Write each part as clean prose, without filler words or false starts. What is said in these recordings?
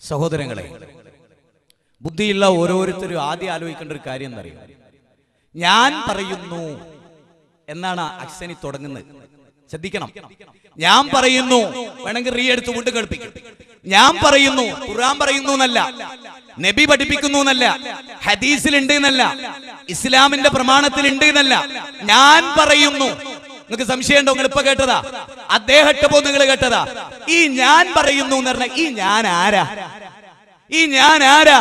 സഹോദരങ്ങളെ, ബുദ്ധിയുള്ള ഓരോരുത്തരും ആദ്യം ആലോചിക്കേണ്ട ഒരു കാര്യം എന്നറിയാം. ഞാൻ പറയുന്നു എന്നാണ് അക്സനി തുടങ്ങുന്നത്. ശ്രദ്ധിക്കണം. ഞാൻ പറയുന്നു, വേണമെങ്കിൽ റീ എടുത്ത് കൊണ്ട് കേൾപ്പിക്കും. ഞാൻ പറയുന്നു, ഖുർആൻ പറയുന്നു എന്നല്ല, നബി പഠിപ്പിക്കുന്നു എന്നല്ല, ഹദീസിലുണ്ട് എന്നല്ല, ഇസ്ലാമിന്റെ പ്രമാണത്തിൽ ഉണ്ട് എന്നല്ല, ഞാൻ പറയുന്നു. നിങ്ങൾക്ക് സംശയം ഉണ്ടോ? നിങ്ങൾ ഇപ്പൊ കേട്ടതാ, അദ്ദേഹത്തെ പോ നിങ്ങൾ കേട്ടതാ. ഈ ഞാൻ പറയുന്നു എന്ന് പറഞ്ഞാൽ ഈ ഞാൻ ആരാ? ഈ ഞാൻ ആരാ?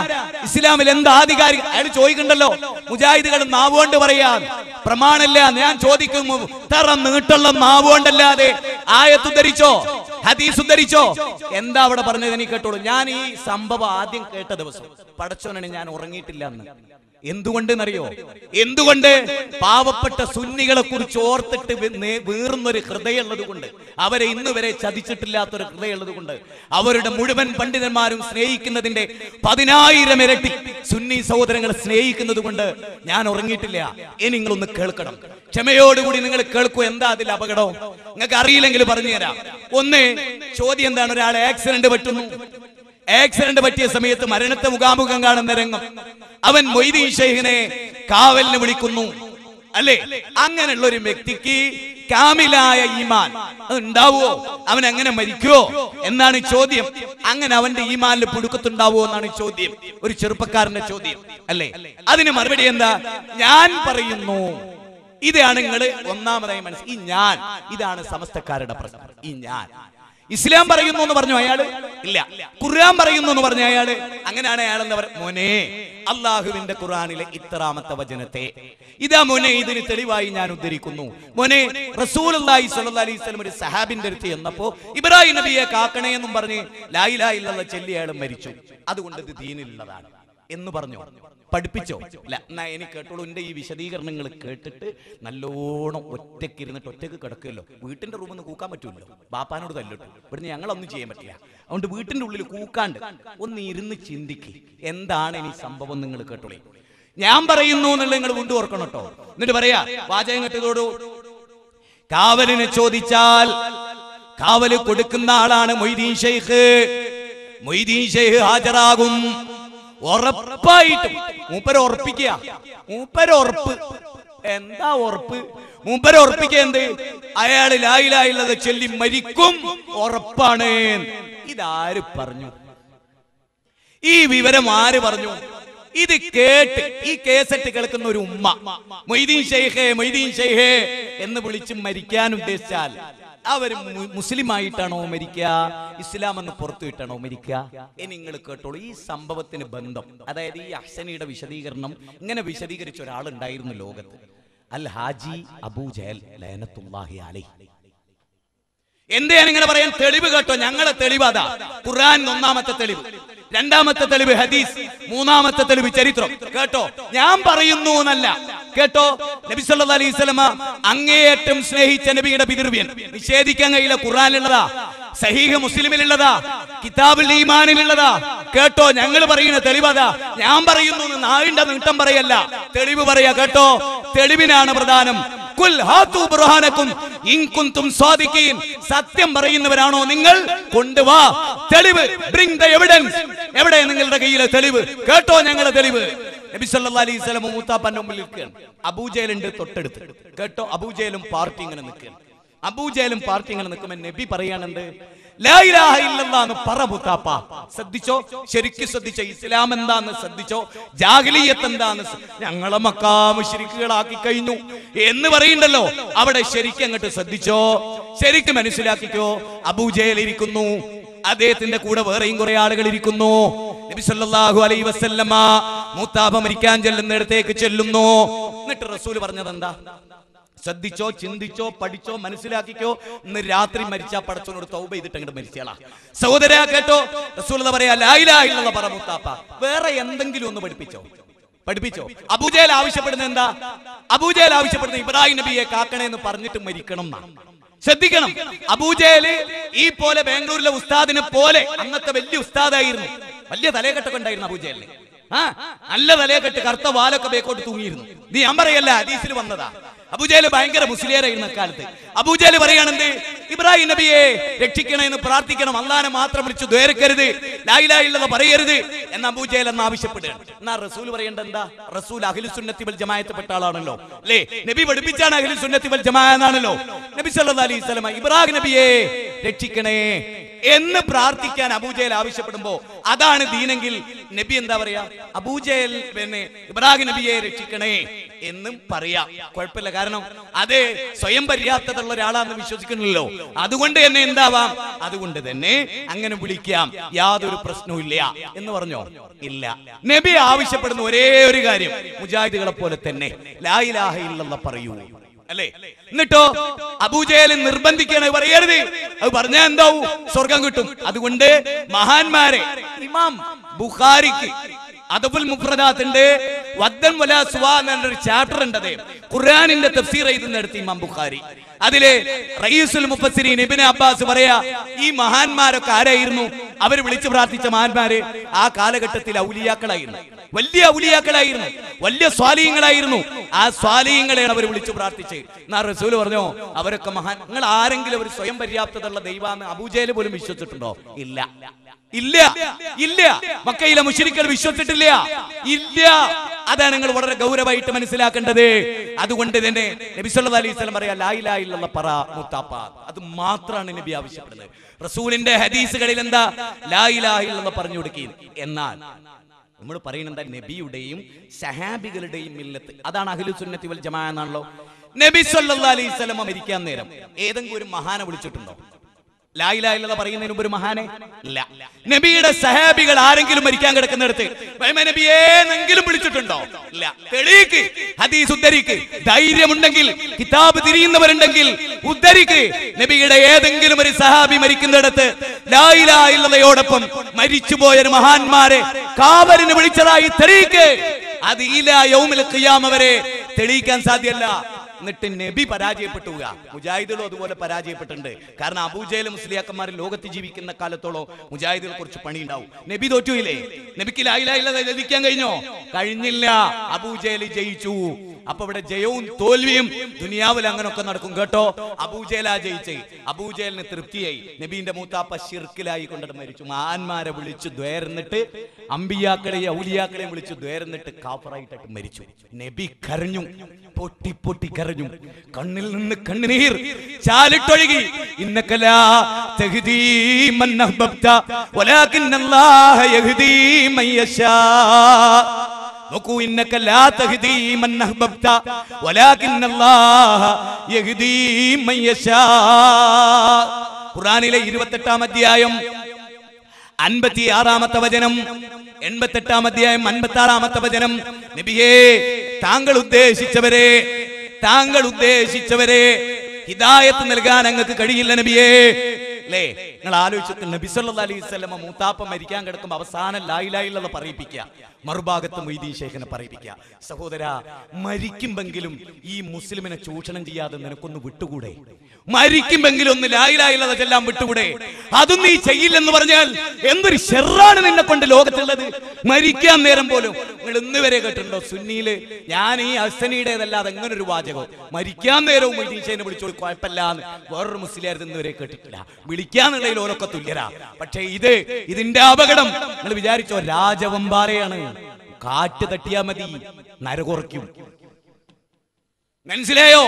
ഇസ്ലാമിൽ എന്താ ആധികാരിക? അയാൾ ചോദിക്കണ്ടല്ലോ. മുജാഹിദുകൾ നാവുകൊണ്ട് പറയാൻ പ്രമാണല്ല. ഞാൻ ചോദിക്കുന്നു, തറ നീട്ടുള്ള നാവുകൊണ്ടല്ലാതെ ആയത്ത് ഉദ്ധരിച്ചോ, ഹദീസ് ഉദ്ധരിച്ചോ? എന്താ അവിടെ പറഞ്ഞത് എനിക്ക് കേട്ടോളൂ. ഞാൻ ഈ സംഭവം ആദ്യം കേട്ട ദിവസം പടച്ചോനാണ് ഞാൻ ഉറങ്ങിയിട്ടില്ല എന്ന്. എന്തുകൊണ്ടെന്നറിയോ? എന്തുകൊണ്ട്? പാവപ്പെട്ട സുന്നികളെ കുറിച്ച് ഓർത്തിട്ട് വീറുന്നൊരു ഹൃദയമുള്ളത് കൊണ്ട്, അവരെ ഇന്ന് വരെ ചതിച്ചിട്ടില്ലാത്തൊരു ഹൃദയമുള്ളത് കൊണ്ട്, അവരുടെ മുഴുവൻ പണ്ഡിതന്മാരും സ്നേഹിക്കുന്നതിന്റെ 10,000 ഇരട്ടി സുന്നി സഹോദരങ്ങളെ സ്നേഹിക്കുന്നത് കൊണ്ട് ഞാൻ ഉറങ്ങിയിട്ടില്ല. ഇനി നിങ്ങളൊന്ന് കേൾക്കണം, ക്ഷമയോടുകൂടി നിങ്ങൾ കേൾക്കൂ. എന്താ അതിൽ അപകടം? നിങ്ങൾക്ക് അറിയില്ലെങ്കിൽ പറഞ്ഞു തരാം. ഒന്ന്, ചോദ്യം എന്താണ്? ഒരാൾ ആക്സിഡന്റ് പറ്റുന്നു. ആക്സിഡന്റ് പറ്റിയ സമയത്ത് മരണത്തെ മുഖാമുഖം കാണുന്ന രംഗം, അവൻ മൊയ്തീൻ ശൈഖിനെ കാവലിന് വിളിക്കുന്നു, അല്ലേ? അങ്ങനെയുള്ള ഒരു വ്യക്തിക്ക് കാമിലായ ഈമാൻ ഉണ്ടാവോ? അവൻ എങ്ങനെ മരിക്കുവോ എന്നാണ് ചോദ്യം. അങ്ങനെ അവന്റെ ഈമാനിൽ പുടുക്കത്തുണ്ടാവോ എന്നാണ് ചോദ്യം, ഒരു ചെറുപ്പക്കാരന്റെ ചോദ്യം, അല്ലേ? അതിന് മറുപടി എന്താ? ഞാൻ പറയുന്നു. ഇതാണ് നിങ്ങൾ ഒന്നാമതായി മനസ്സിൽ. ഈ ഞാൻ, ഇതാണ് സമസ്തക്കാരുടെ പ്രശ്നം. ഈ ഞാൻ. ഇസ്ലാം പറയുന്നു എന്ന് പറഞ്ഞു അയാള്, ഇല്ല. ഖുർആൻ പറയുന്നു എന്ന് പറഞ്ഞ അയാള്, അങ്ങനെയാണ് അയാൾ എന്താ പറയുക? മോനെ, അള്ളാഹുവിന്റെ ഖുർആനിലെ ഇത്രാമത്തെ വചനത്തെ ഇതാ മോനെ, ഇതിന് തെളിവായി ഞാൻ ഉദ്ധരിക്കുന്നു. മോനെ, റസൂലുള്ളാഹി സ്വല്ലല്ലാഹി അലൈഹി വസല്ലം ഒരു സഹാബിന്റെ അടുത്ത് ചെന്നപ്പോ ഇബ്രാഹിം നബിയെ കാക്കണേ എന്നും പറഞ്ഞ് ലാ ഇലാഹ ഇല്ലല്ലാഹ് ചൊല്ലി അയാൾ മരിച്ചു. അതുകൊണ്ട് ഇത് ദീനിലുള്ളതാണ് എന്ന് പറഞ്ഞു. പഠിപ്പിച്ചോ? അല്ല. എന്നാ എനിക്ക് കേട്ടോളൂ. എന്റെ ഈ വിശദീകരണങ്ങൾ കേട്ടിട്ട് നല്ലോണം ഒറ്റയ്ക്ക് ഇരുന്നിട്ട്, ഒറ്റയ്ക്ക് കിടക്കുമല്ലോ, വീട്ടിന്റെ റൂമിൽ നിന്ന് കൂക്കാൻ പറ്റുമല്ലോ, ബാപ്പാനോട് തല്ലിട്ടു. ഇവിടുന്ന് ഞങ്ങളൊന്നും ചെയ്യാൻ പറ്റില്ല. അതുകൊണ്ട് വീട്ടിന്റെ ഉള്ളിൽ കൂക്കാണ്ട് ഒന്ന് ഇരുന്ന് ചിന്തിക്ക്, എന്താണ് ഇനി സംഭവം. നിങ്ങൾ കേട്ടോളൂ. ഞാൻ പറയുന്നു എന്നുള്ള നിങ്ങൾ കൊണ്ടു ഓർക്കണം കേട്ടോ. എന്നിട്ട് പറയാ, വാചകം കേട്ടതോടു, കാവലിനെ ചോദിച്ചാൽ കാവല് കൊടുക്കുന്ന ആളാണ് മൊയ്തീൻ ശൈഖ്. മൊയ്തീൻ ശൈഖ് ഹാജരാകും ഉറപ്പായിട്ടും. മൂപ്പര് ഉറപ്പിക്കുക. മൂപ്പര് ഉറപ്പ്. എന്താ ഉറപ്പ്? മൂപ്പര് ഉറപ്പിക്കുക എന്ത്? അയാള് ലാ ഇലാഹ ഇല്ലല്ലാഹ് ചൊല്ലി മരിക്കും, ഉറപ്പാണ്. ഇതാര് പറഞ്ഞു? ഈ വിവരം ആര് പറഞ്ഞു? ഇത് കേട്ട് ഈ കേസറ്റ് കേൾക്കുന്ന ഒരു ഉമ്മ മൊയ്തീൻ ശൈഖേ, മൊയ്തീൻ ശൈഖേ എന്ന് വിളിച്ച് മരിക്കാൻ ഉദ്ദേശിച്ചാൽ അവർ മുസ്ലിം ആയിട്ടാണോ മരിക്കുക, ഇസ്ലാം എന്ന് പുറത്തുവിട്ടാണോ മരിക്കുക? ഇനി നിങ്ങൾ കേട്ടോളൂ. ഈ സംഭവത്തിന് ബന്ധം, അതായത് ഈ അഹ്സനിയുടെ വിശദീകരണം ഇങ്ങനെ വിശദീകരിച്ച ഒരാളുണ്ടായിരുന്നു ലോകത്ത്, അൽ ഹാജി അബൂ ജഹൽ ലഅനത്തുല്ലാഹി അലൈഹി. എന്താണ് ഇങ്ങനെ പറയാൻ തെളിവ്? കേട്ടോ, ഞങ്ങളെ തെളിവ് അതാ. ഖുർആൻ ഒന്നാമത്തെ തെളിവ്, രണ്ടാമത്തെ തെളിവ് ഹദീസ്, മൂന്നാമത്തെ തെളിവ് ചരിത്രം. കേട്ടോ, ഞാൻ പറയുന്നു എന്നല്ല. കേട്ടോ, നബി സല്ലല്ലാഹു അലൈഹി വസല്ലമ അങ്ങേയറ്റം സ്നേഹിച്ച നബിയുടെ പിതൃവ്യൻ നിഷേധിക്കാൻ കഴിയില്ല. ഖുർആനിലുള്ളതാ, സഹീഹ് മുസ്ലിമിലുള്ളതാ, കിതാബുൽ ഈമാനിലുള്ളതാ. കേട്ടോ, ഞങ്ങൾ പറയുന്ന തെളിവതാ. ഞാൻ പറയുന്നു എന്ന് നാവിന്റെ നീട്ടം പറയല്ല, തെളിവ് പറയാ. കേട്ടോ, തെളിവിനാണ് പ്രധാനം. ഖുൽ ഹാതു ബുർഹാനകും ഇൻ കുൻതും സാദിഖീൻ. സത്യം പറയുന്നവരാണോ നിങ്ങൾ? കൊണ്ടുവാ തെളിവ്. Bring the evidence. എവിടെ നിങ്ങളുടെ കയ്യിലെ തെളിവ്? കേട്ടോ, ഞങ്ങളുടെ തെളിവ്. നബി സല്ലല്ലാഹു അലൈഹി വസല്ലം മൂത്താപ്പന്റെ മുമ്പിൽ നിൽക്കുകയാണ്. അബൂജഹലുണ്ട് തൊട്ടടുത്ത്. കേട്ടോ, അബൂജഹലും പാർട്ടി ഇങ്ങനെ നിൽക്കുകയാണ്. അബൂജഹലും പാർട്ടി ഇങ്ങനെ നിൽക്കുമ്പോൾ നബി പറയാനുണ്ട്, ലാ ഇലാഹ ഇല്ലല്ലാഹ് എന്ന് പറ മുത്താപ്പ. ശ്രദ്ധിച്ചോ, ശരിക്കും ശ്രദ്ധിച്ചോ. ഇസ്ലാം എന്താന്ന് ശ്രദ്ധിച്ചോ, ജാഹിലിയ്യത്ത് എന്താന്ന്. ഞങ്ങളെ മക്കാ മുശ്രിക്കുകളാക്കി കഴിഞ്ഞു എന്ന് പറയുന്നുണ്ടല്ലോ, അവിടെ ശരിക്കും അങ്ങോട്ട് ശ്രദ്ധിച്ചോ, ശരിക്കും മനസ്സിലാക്കിക്കോ. അബൂജഹൽ ഇരിക്കുന്നു, അദ്ദേഹത്തിന്റെ കൂടെ വേറെയും കുറെ ആളുകൾ ഇരിക്കുന്നു. നബി സല്ലല്ലാഹു അലൈഹി വസല്ലമ മൂത്താപ്പ മരിക്കാൻ ചെല്ലുന്നിടത്തേക്ക് ചെല്ലുന്നു. എന്നിട്ട് റസൂൽ പറഞ്ഞത് എന്താ? ശ്രദ്ധിച്ചോ, ചിന്തിച്ചോ, പഠിച്ചോ, മനസ്സിലാക്കിക്കോ. ഇന്ന് രാത്രി മരിച്ചാ പടച്ചോനോട് തൗബ ചെയ്തിട്ട് അങ്ങോട്ട് മരിച്ചാളാ. സഹോദരാ, കേട്ടോ, റസൂൽ പറയാ ലാ ഇലാഹ ഇല്ലല്ലാഹ് പറ മൂത്താപ്പ. വേറെ എന്തെങ്കിലും ഒന്ന് പഠിപ്പിച്ചോ? അബൂജഹൽ ആവശ്യപ്പെടുന്നത് എന്താ? അബൂജഹൽ ആവശ്യപ്പെടുന്നത് ഇബ്രാഹിം നബിയെ കാക്കണേ എന്ന് പറഞ്ഞിട്ട് മരിക്കണം എന്നാണ്. ശ്രദ്ധിക്കണം. അബൂജഹല് ഈ പോലെ ബാംഗ്ലൂരിലെ ഉസ്താദിനെ പോലെ അന്നത്തെ വലിയ ഉസ്താദായിരുന്നു. വലിയ തലയെക്കെട്ടൊക്കെ ഉണ്ടായിരുന്നു അബൂജഹലിന്. നല്ല തലയെക്കെട്ട്, കറുത്ത വാലൊക്കെ ബേക്കോട്ട് തൂങ്ങിയിരുന്നു. നീ ഞാൻ പറയല്ല, ഹദീസിൽ വന്നതാ. അബൂജഹൽ ഭയങ്കര മുസ്ലിയാരായിരുന്നു അക്കാലത്ത്. അബൂജഹൽ പറയാണെന്ത്, ഇബ്രാഹിം നബിയെ രക്ഷിക്കണേ എന്ന് പ്രാർത്ഥിക്കണം, അല്ലാഹനെ മാത്രം വിളിച്ചു ദ്വേരക്കരുത്, ലാ ഇലാഹ ഇല്ലല്ലാഹ് പറയരുത് എന്ന് അബൂജഹൽ എന്ന് ആവശ്യപ്പെടുകയാണ്. എന്നാ റസൂൽ പറയേണ്ടത് എന്താ? റസൂൽ അഹ്ലുസ് സുന്നത്തി വൽ ജമാഅത്തിൽപ്പെട്ട ആളാണല്ലോ അല്ലേ? നബി പഠിപ്പിച്ചാണ് അഹ്ലുസ് സുന്നത്തി വൽ ജമാഅ എന്നാണല്ലോ. നബി സല്ലല്ലാഹു അലൈഹി വസല്ലം ഇബ്രാഹിം നബിയെ രക്ഷിക്കണേ എന്ന് പ്രാർത്ഥിക്കാൻ അബൂജഹൽ ആവശ്യപ്പെടുമ്പോ അതാണ് ദീനെങ്കിൽ നബി എന്താ പറയാ? അബൂജഹൽ പിന്നെ ഇബ്രാഹിം നബിയെ രക്ഷിക്കണേ എന്നും പറയാം, കുഴപ്പമില്ല. കാരണം അത് സ്വയം പര്യാപ്തതയുള്ള ഒരാളാണെന്ന് വിശ്വസിക്കുന്നില്ലല്ലോ. അതുകൊണ്ട് തന്നെ എന്താവാം, അതുകൊണ്ട് തന്നെ അങ്ങനെ വിളിക്കാം, യാതൊരു പ്രശ്നവും ഇല്ല എന്ന് പറഞ്ഞോ? ഇല്ല. നബി ആവശ്യപ്പെടുന്ന ഒരേ ഒരു കാര്യം, മുജാഹിദുകളെ പോലെ തന്നെ ലാ ഇലാഹ ഇല്ലല്ലാഹ് പറയൂ അല്ലേ? എന്നിട്ടോ അബൂജഹൽ നിർബന്ധിക്കാണ്, പറയരുത്, അത് പറഞ്ഞാൽ എന്താവും? സ്വർഗം കിട്ടും. അതുകൊണ്ട് മഹാന്മാരെ, ഇമാം ബുഖാരിക്ക് അദബുൽ മുഫ്രദാത്തിന്റെ വദ്ദൻ വലാ സുവാ എന്നൊരു ചാപ്റ്റർ ഉണ്ട്. അതേ ഖുർആനിന്റെ തഫ്സീർ എഴുതുന്നിടത്ത് ഇമാം ബുഖാരി അതിലെ റയീസുൽ മുഫസ്സിരീൻ ഇബ്നു അബ്ബാസ് പറയാ, ഈ മഹാന്മാരൊക്കെ ആരായിരുന്നു? അവർ വിളിച്ചു പ്രാർത്ഥിച്ച മഹാന്മാര് ആ കാലഘട്ടത്തിൽ ഔലിയാക്കളായിരുന്നു, വലിയ ഔലിയാക്കളായിരുന്നു, വലിയ സ്വാലിഹീങ്ങളായിരുന്നു. ആ സ്വാലിഹീങ്ങളെയാണ് അവർ വിളിച്ചു പ്രാർത്ഥിച്ചത്. എന്നാ റസൂൽ പറഞ്ഞോ, അവരൊക്കെ മഹാൻ. നിങ്ങൾ ആരെങ്കിലും ഒരു സ്വയം പര്യാപ്തതയുള്ള ദൈവമാണ് അബൂജഹൽ പോലും വിശ്വസിച്ചിട്ടുണ്ടോ? ഇല്ല, ഇല്ല, ഇല്ല. മക്കയിലെ മുശ്രിക്കുകൾ വിശ്വസിച്ചിട്ടില്ല, ഇല്ല. അതാണ് നിങ്ങൾ വളരെ ഗൗരവമായിട്ട് മനസ്സിലാക്കേണ്ടത്. അതുകൊണ്ട് തന്നെ നബി സല്ലല്ലാഹു അലൈഹി വസല്ലം പറയാ, ലാ ഇലാഹ ഇല്ലല്ലാഹ് പറ മുത്താപ്പ. അത് മാത്രമാണ് നബി ആവശ്യപ്പെടുന്നത്. റസൂലിന്റെ ഹദീസുകളിൽ എന്താ? ലാ ഇലാഹ ഇല്ലല്ലാഹ് പറഞ്ഞു കൊടുക്കുകയും. എന്നാൽ നമ്മൾ പറയുന്നത് നബിയുടെയും സഹാബികളുടെയും മില്ലത്ത്, അതാണ് അഹ്ലുസ് സുന്നത്തി വൽ ജമാഅ എന്നാണല്ലോ. നബി സല്ലല്ലാഹു അലൈഹി വസല്ലം മരിക്കാൻ നേരം ഏതെങ്കിലും ഒരു മഹാനെ വിളിച്ചിട്ടുണ്ടോ? ലാ ഇലാഹ ഇല്ലല്ലാഹ് പറയുന്നതിന് മുമ്പ് ഒരു മഹാനെ ഇല്ല. നബിയുടെ സഹാബികൾ ആരെങ്കിലും മരിക്കാൻ കിടക്കുന്നിടത്ത് നബിയെ എന്നെങ്കിലും വിളിച്ചിട്ടുണ്ടോ? ഇല്ല. തെളിയിക്ക്, ഹദീസ് ഉദ്ധരിക്ക്. ധൈര്യമുണ്ടെങ്കിൽ, കിതാബ് തിരിയുന്നവരുണ്ടെങ്കിൽ ഉദ്ധരിക്ക്. നബിയുടെ ഏതെങ്കിലും ഒരു സഹാബി മരിക്കുന്നിടത്ത് ലാ ഇലാഹ ഇല്ലല്ലാഹയോടൊപ്പം മരിച്ചുപോയ ഒരു മഹാന്മാരെ കാവലിന് വിളിച്ചതായി തെളിയിക്ക്. അത് ഇലാ യൗമിൽ ഖിയാമ വരെ തെളിയിക്കാൻ സാധ്യമല്ല. എന്നിട്ട് നബി പരാജയപ്പെട്ടു. മുജാഹിദുകളും അതുപോലെ പരാജയപ്പെട്ടിട്ടുണ്ട്. കാരണം അബൂജഹൽ മുസ്ലിയാക്കന്മാർ ലോകത്ത് ജീവിക്കുന്ന കാലത്തോളം മുജാഹിദുകളെ കുറിച്ച് പണി ഉണ്ടാവും. നബി തോറ്റുയില്ലേ? നബിക്ക് ലാ ഇലാഹ ഇല്ലല്ലാഹ് ജയിക്കാൻ കഴിഞ്ഞോ? കഴിഞ്ഞില്ല. അബൂജഹൽ ജയിച്ചു. അപ്പൊ ഇവിടെ ജയവും തോൽവിയും ദുനിയാവിൽ അങ്ങനൊക്കെ നടക്കും കേട്ടോ. അബൂജഹലാ ജയിച്ചേ. അബൂജഹലിന് തൃപ്തിയായി. നബീന്റെ മൂത്താപ്പ ശിർക്കിലായി കൊണ്ടിട്ട് മരിച്ചു. മഹാന്മാരെ വിളിച്ചു ദ്വേർന്നിട്ട്, അമ്പിയാക്കളെയും ഔലിയാക്കളെയും വിളിച്ചു ദ്വേർന്നിട്ട് കാഫറായിട്ടിട്ട് മരിച്ചു. നബി കരഞ്ഞു, പൊട്ടി പൊട്ടി കരഞ്ഞു. കണ്ണിൽ നിന്ന് കണ്ണുനീർ ചാലിട്ടൊഴുകി. ഇന്നക ലാ തഹ്ദീ മൻ അഹ്ബബ്ത വലാകിന്നല്ലാഹ യഹ്ദീ മൻ യശാ. നോക്കൂ, ഇന്നക ലാ തഹ്ദീ മൻ അഹ്ബബ്ത വലാകിന്നല്ലാഹ യഹ്ദീ മൻ യശാ. ഖുർആനിലെ 28-ാം അധ്യായം 56-ാമത്തെ വചനം, 88-ാം അധ്യായം 56-ാമത്തെ വചനം. നബിയേ, താങ്കൾ ഉദ്ദേശിച്ചവരെ ഹിദായത്ത് നൽകാൻ അങ്ങക്ക് കഴിയില്ല നബിയേ. അല്ലേ? നിങ്ങൾ ആലോചിച്ചിട്ട് നബി സല്ലല്ലാഹു അലൈഹി വസല്ലം മൂത്താപ്പ മരിക്കാൻ കിടക്കുമ്പോൾ അവസാനം ലാ ഇലാഹ ഇല്ലല്ലാഹ് പറയിപ്പിക്കുക, മറുഭാഗത്ത് മൊയ്തീൻ ശൈഖിനെ പറയിപ്പിക്കുക. സഹോദരാ, മരിക്കുമെങ്കിലും ഈ മുസ്ലിമിനെ ചൂഷണം ചെയ്യാതെ നിനക്കൊന്ന് വിട്ടുകൂടെ? മരിക്കുമെങ്കിലും ഒന്ന് ലാ ഇലാഹ ഇല്ലല്ലാഹ് ചൊല്ലാൻ വിട്ടുകൂടെ? അതും നീ ചെയ്യില്ലെന്ന് പറഞ്ഞാൽ എന്തൊരു ഷെറാണ് നിന്നെ കൊണ്ട് ലോകത്തുള്ളത്. മരിക്കാൻ നേരം പോലും നിങ്ങൾ ഇന്ന് വരെ കേട്ടിട്ടുണ്ടോ സുന്നിയില്? ഞാൻ ഈ ഹസനിയുടേതല്ലാതെ എങ്ങനെ ഒരു വാചകം മരിക്കാൻ നേരവും മൊയ്തീൻ ശൈഖിനെ വിളിച്ചോളൂ കുഴപ്പമില്ലാന്ന് വേറൊരു മുസ്ലിയാർ ഇന്ന് വരെ കേട്ടിട്ടില്ല. വിളിക്കാന്നുള്ളതിൽ ഓരൊക്കെ തുല്യരാ. പക്ഷെ ഇതിന്റെ അപകടം നിങ്ങൾ വിചാരിച്ചോ? രാജവമ്പാറയാണ്. കാറ്റ് തട്ടിയാ മതി, നരകുറയ്ക്കും. മനസ്സിലായോ?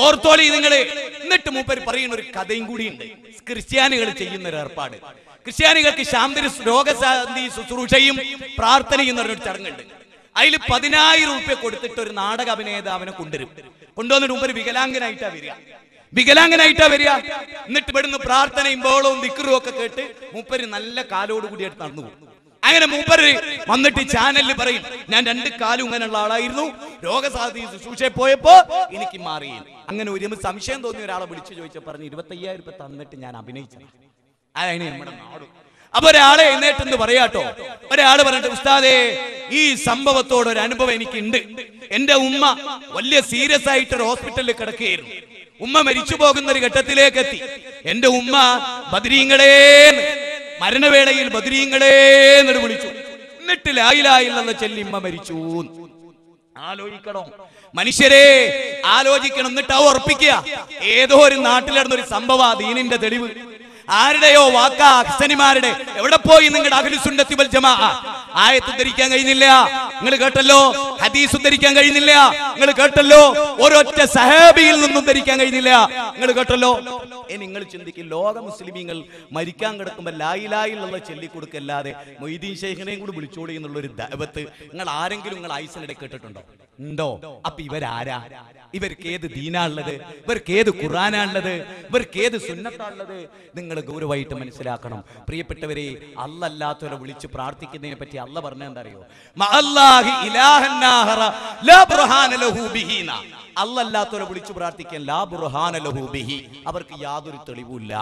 ഓർത്തോളി നിങ്ങള്. എന്നിട്ട് മൂപ്പര് പറയുന്ന ഒരു കഥയും കൂടിയുണ്ട്. ക്രിസ്ത്യാനികൾ ചെയ്യുന്ന ഒരു ഏർപ്പാട്. ക്രിസ്ത്യാനികൾക്ക് ശാന്തി രോഗശാന്തി ശുശ്രൂഷയും പ്രാർത്ഥനയും എന്ന് പറഞ്ഞൊരു ചടങ്ങുണ്ട്. അതിൽ 10,000 രൂപ കൊടുത്തിട്ട് ഒരു നാടക അഭിനേതാവിനെ കൊണ്ടുവന്നിട്ട് മുമ്പ് വികലാംഗനായിട്ടാ വരിക. എന്നിട്ട് ഇവിടുന്ന് പ്രാർത്ഥനയും ബോളവും ദിക്റും ഒക്കെ കേട്ട് മൂപ്പര് നല്ല കാലോടുകൂടി എടുത്ത് നടന്നു പോകും. അങ്ങനെ മൂപ്പര് വന്നിട്ട് ചാനലിൽ പറയും, ഞാൻ 2 കാലും ഇങ്ങനെയുള്ള ആളായിരുന്നു, രോഗസാധ്യ ശുശ്രൂഷയെ പോയപ്പോ എനിക്ക് മാറി. അങ്ങനെ ഒരു സംശയം തോന്നിയ ഒരാളെ വിളിച്ചു ചോദിച്ചാൽ പറഞ്ഞു, 25,000 രൂപ തന്നിട്ട് ഞാൻ അഭിനയിച്ചത്. അതാണ് നമ്മുടെ നാട്. അപ്പൊ ഒരാളെ എഴുന്നേറ്റെന്ന് പറയാട്ടോ. ഒരാള് പറഞ്ഞിട്ട്, ഉസ്താദേ, ഈ സംഭവത്തോടൊരു അനുഭവം എനിക്കുണ്ട്. എന്റെ ഉമ്മ വലിയ സീരിയസ് ആയിട്ട് ഒരു ഹോസ്പിറ്റലിൽ കിടക്കുകയായിരുന്നു. ഉമ്മ മരിച്ചു പോകുന്ന ഒരു ഘട്ടത്തിലേക്ക് എത്തി. എന്റെ ഉമ്മ ബദരീങ്ങളെ, മരണവേളയിൽ ബദരീങ്ങളെ എന്ന് വിളിച്ചു. എന്നിട്ട് ലാ ഇലാഹ ഇല്ലല്ലാഹ് ചൊല്ലി ഉമ്മ മരിച്ചു. ആലോചിക്കണം മനുഷ്യരെ, ആലോചിക്കണം. എന്നിട്ട് ഉറപ്പിക്കുക. ഏതോ ഒരു നാട്ടിൽ നടന്നൊരു സംഭവ ദീനിന്റെ തെളിവ്. ആരുടെയോ വാക്കാ, അഹ്സനിമാരുടെ. എവിടെ പോയി നിങ്ങളുടെ അഹ്ലുസുന്നത്തി വൽ ജമാഅ? ആയത്ത് ഉദ്ധരിക്കാൻ കഴിയുന്നില്ല, നിങ്ങൾ കേട്ടല്ലോ. ഹദീസ് ഉദ്ധരിക്കാൻ കഴിയുന്നില്ല, നിങ്ങൾ കേട്ടല്ലോ. ഒരൊറ്റ സഹാബിയിൽ നിന്നും ഉദ്ധരിക്കാൻ കഴിയുന്നില്ല, നിങ്ങൾ കേട്ടല്ലോ. നിങ്ങൾ ചിന്തിക്കും, ലോക മുസ്ലിമീങ്ങൾ മരിക്കാൻ കിടക്കുമ്പോൾ ലാ ഇലാഹ ഇല്ലല്ലാഹ് ചൊല്ലിക്കൊടുക്കല്ലാതെ മൊയ്തീൻ ശൈഖിനെയും കൂടി വിളിച്ചോളി എന്നുള്ളൊരു ദഅവത്ത് നിങ്ങൾ ആരെങ്കിലും നിങ്ങൾ ആയിസിനിടെ കേട്ടിട്ടുണ്ടോ? ഉണ്ടോ? അപ്പൊ ഇവരാരാ? ഇവർക്ക് ഏത് ദീനാണുള്ളത്? ഇവർക്ക് ഏത് ഖുർആനാണുള്ളത്? ഇവർക്ക് ഏത് സുന്നത്താണുള്ളത്? നിങ്ങൾ ഗൗരവമായിട്ട് മനസ്സിലാക്കണം പ്രിയപ്പെട്ടവരെ. അല്ലാത്തവരെ വിളിച്ച് പ്രാർത്ഥിക്കുന്നതിനെ പറ്റി അല്ല പറഞ്ഞ എന്താ അറിയോ? അല്ലാത്തവരെ വിളിച്ചു പ്രാർത്ഥിക്കാൻ ലാ ബുർഹാന ലഹു ബിഹി, അവർക്ക് യാതൊരു തെളിവുമില്ല.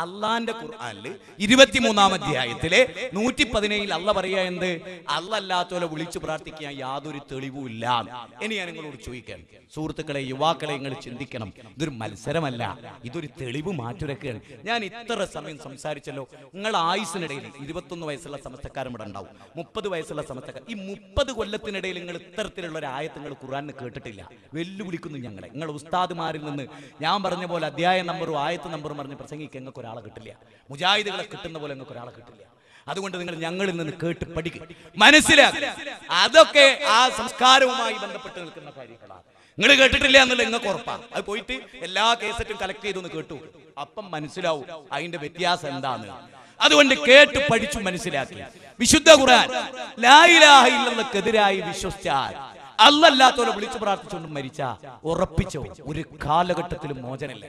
അള്ളാന്റെ ഖുർആനില് 23-ാം അധ്യായത്തിലെ 117 അല്ല പറയാ എന്ത്? അല്ലാത്തവരെ വിളിച്ചു പ്രാർത്ഥിക്കാൻ യാതൊരു തെളിവുമില്ല. ഇനി ഞാൻ നിങ്ങളോട് ചോദിക്കാൻ, സുഹൃത്തുക്കളെ, യുവാക്കളെ, നിങ്ങൾ ചിന്തിക്കണം. ഇതൊരു മത്സരമല്ല, ഇതൊരു തെളിവ് മാറ്റുരക്കുകയാണ്. ഞാൻ ഇത്ര സമയം സംസാരിച്ചല്ലോ. നിങ്ങൾ ആയുസിനിടയിൽ 21 വയസ്സുള്ള സമസ്തക്കാരും ഇവിടെ ഉണ്ടാവും, 30 വയസ്സുള്ള സമസ്തക്കാർ. ഈ 30 കൊല്ലത്തിനിടയിൽ നിങ്ങൾ ഇത്തരത്തിലുള്ള ഒരു ആയത്ത് നിങ്ങൾ ഖുർആനിൽ കേട്ടിട്ടില്ല. വെല്ലുവിളിക്കുന്നു ഞങ്ങളെ. നിങ്ങൾ ഉസ്താദുമാരിൽ നിന്ന് ഞാൻ പറഞ്ഞ പോലെ അധ്യായ നമ്പറും ആയത്ത് നമ്പറും പറഞ്ഞ് പ്രസംഗിക്കാൻ നിങ്ങൾക്ക് ഒരാളെ കിട്ടില്ല. മുജാഹിദുകളെ കിട്ടുന്ന പോലെ നിങ്ങൾക്ക് ഒരാളെ കിട്ടില്ല. അതുകൊണ്ട് നിങ്ങൾ ഞങ്ങളിൽ നിന്ന് കേട്ട് പഠിക്കുക, മനസ്സിലാക്കുക. അതൊക്കെ ആ സംസ്കാരവുമായി ബന്ധപ്പെട്ട് നിൽക്കുന്ന കാര്യങ്ങളാണ്. നിങ്ങൾ കേട്ടിട്ടില്ല എന്നുള്ള നിങ്ങൾക്ക് ഉറപ്പാണ്. അത് പോയിട്ട് എല്ലാ കേസറ്റും കളക്ട് ചെയ്തൊന്ന് കേട്ടു, അപ്പം മനസ്സിലാവും അതിന്റെ വ്യത്യാസം എന്താണ്. അതുകൊണ്ട് കേട്ട് പഠിച്ചു മനസ്സിലാക്കി. വിശുദ്ധ ഖുർആൻ ലാ ഇലാഹ ഇല്ലല്ലാഹ്ക്കെതിരായി വിശ്വസിച്ചാൽ, അല്ലാത്തവരെ വിളിച്ചു പ്രാർത്ഥിച്ചുകൊണ്ട് മരിച്ച, ഉറപ്പിച്ചോ ഒരു കാലഘട്ടത്തിലും മോചനമില്ല.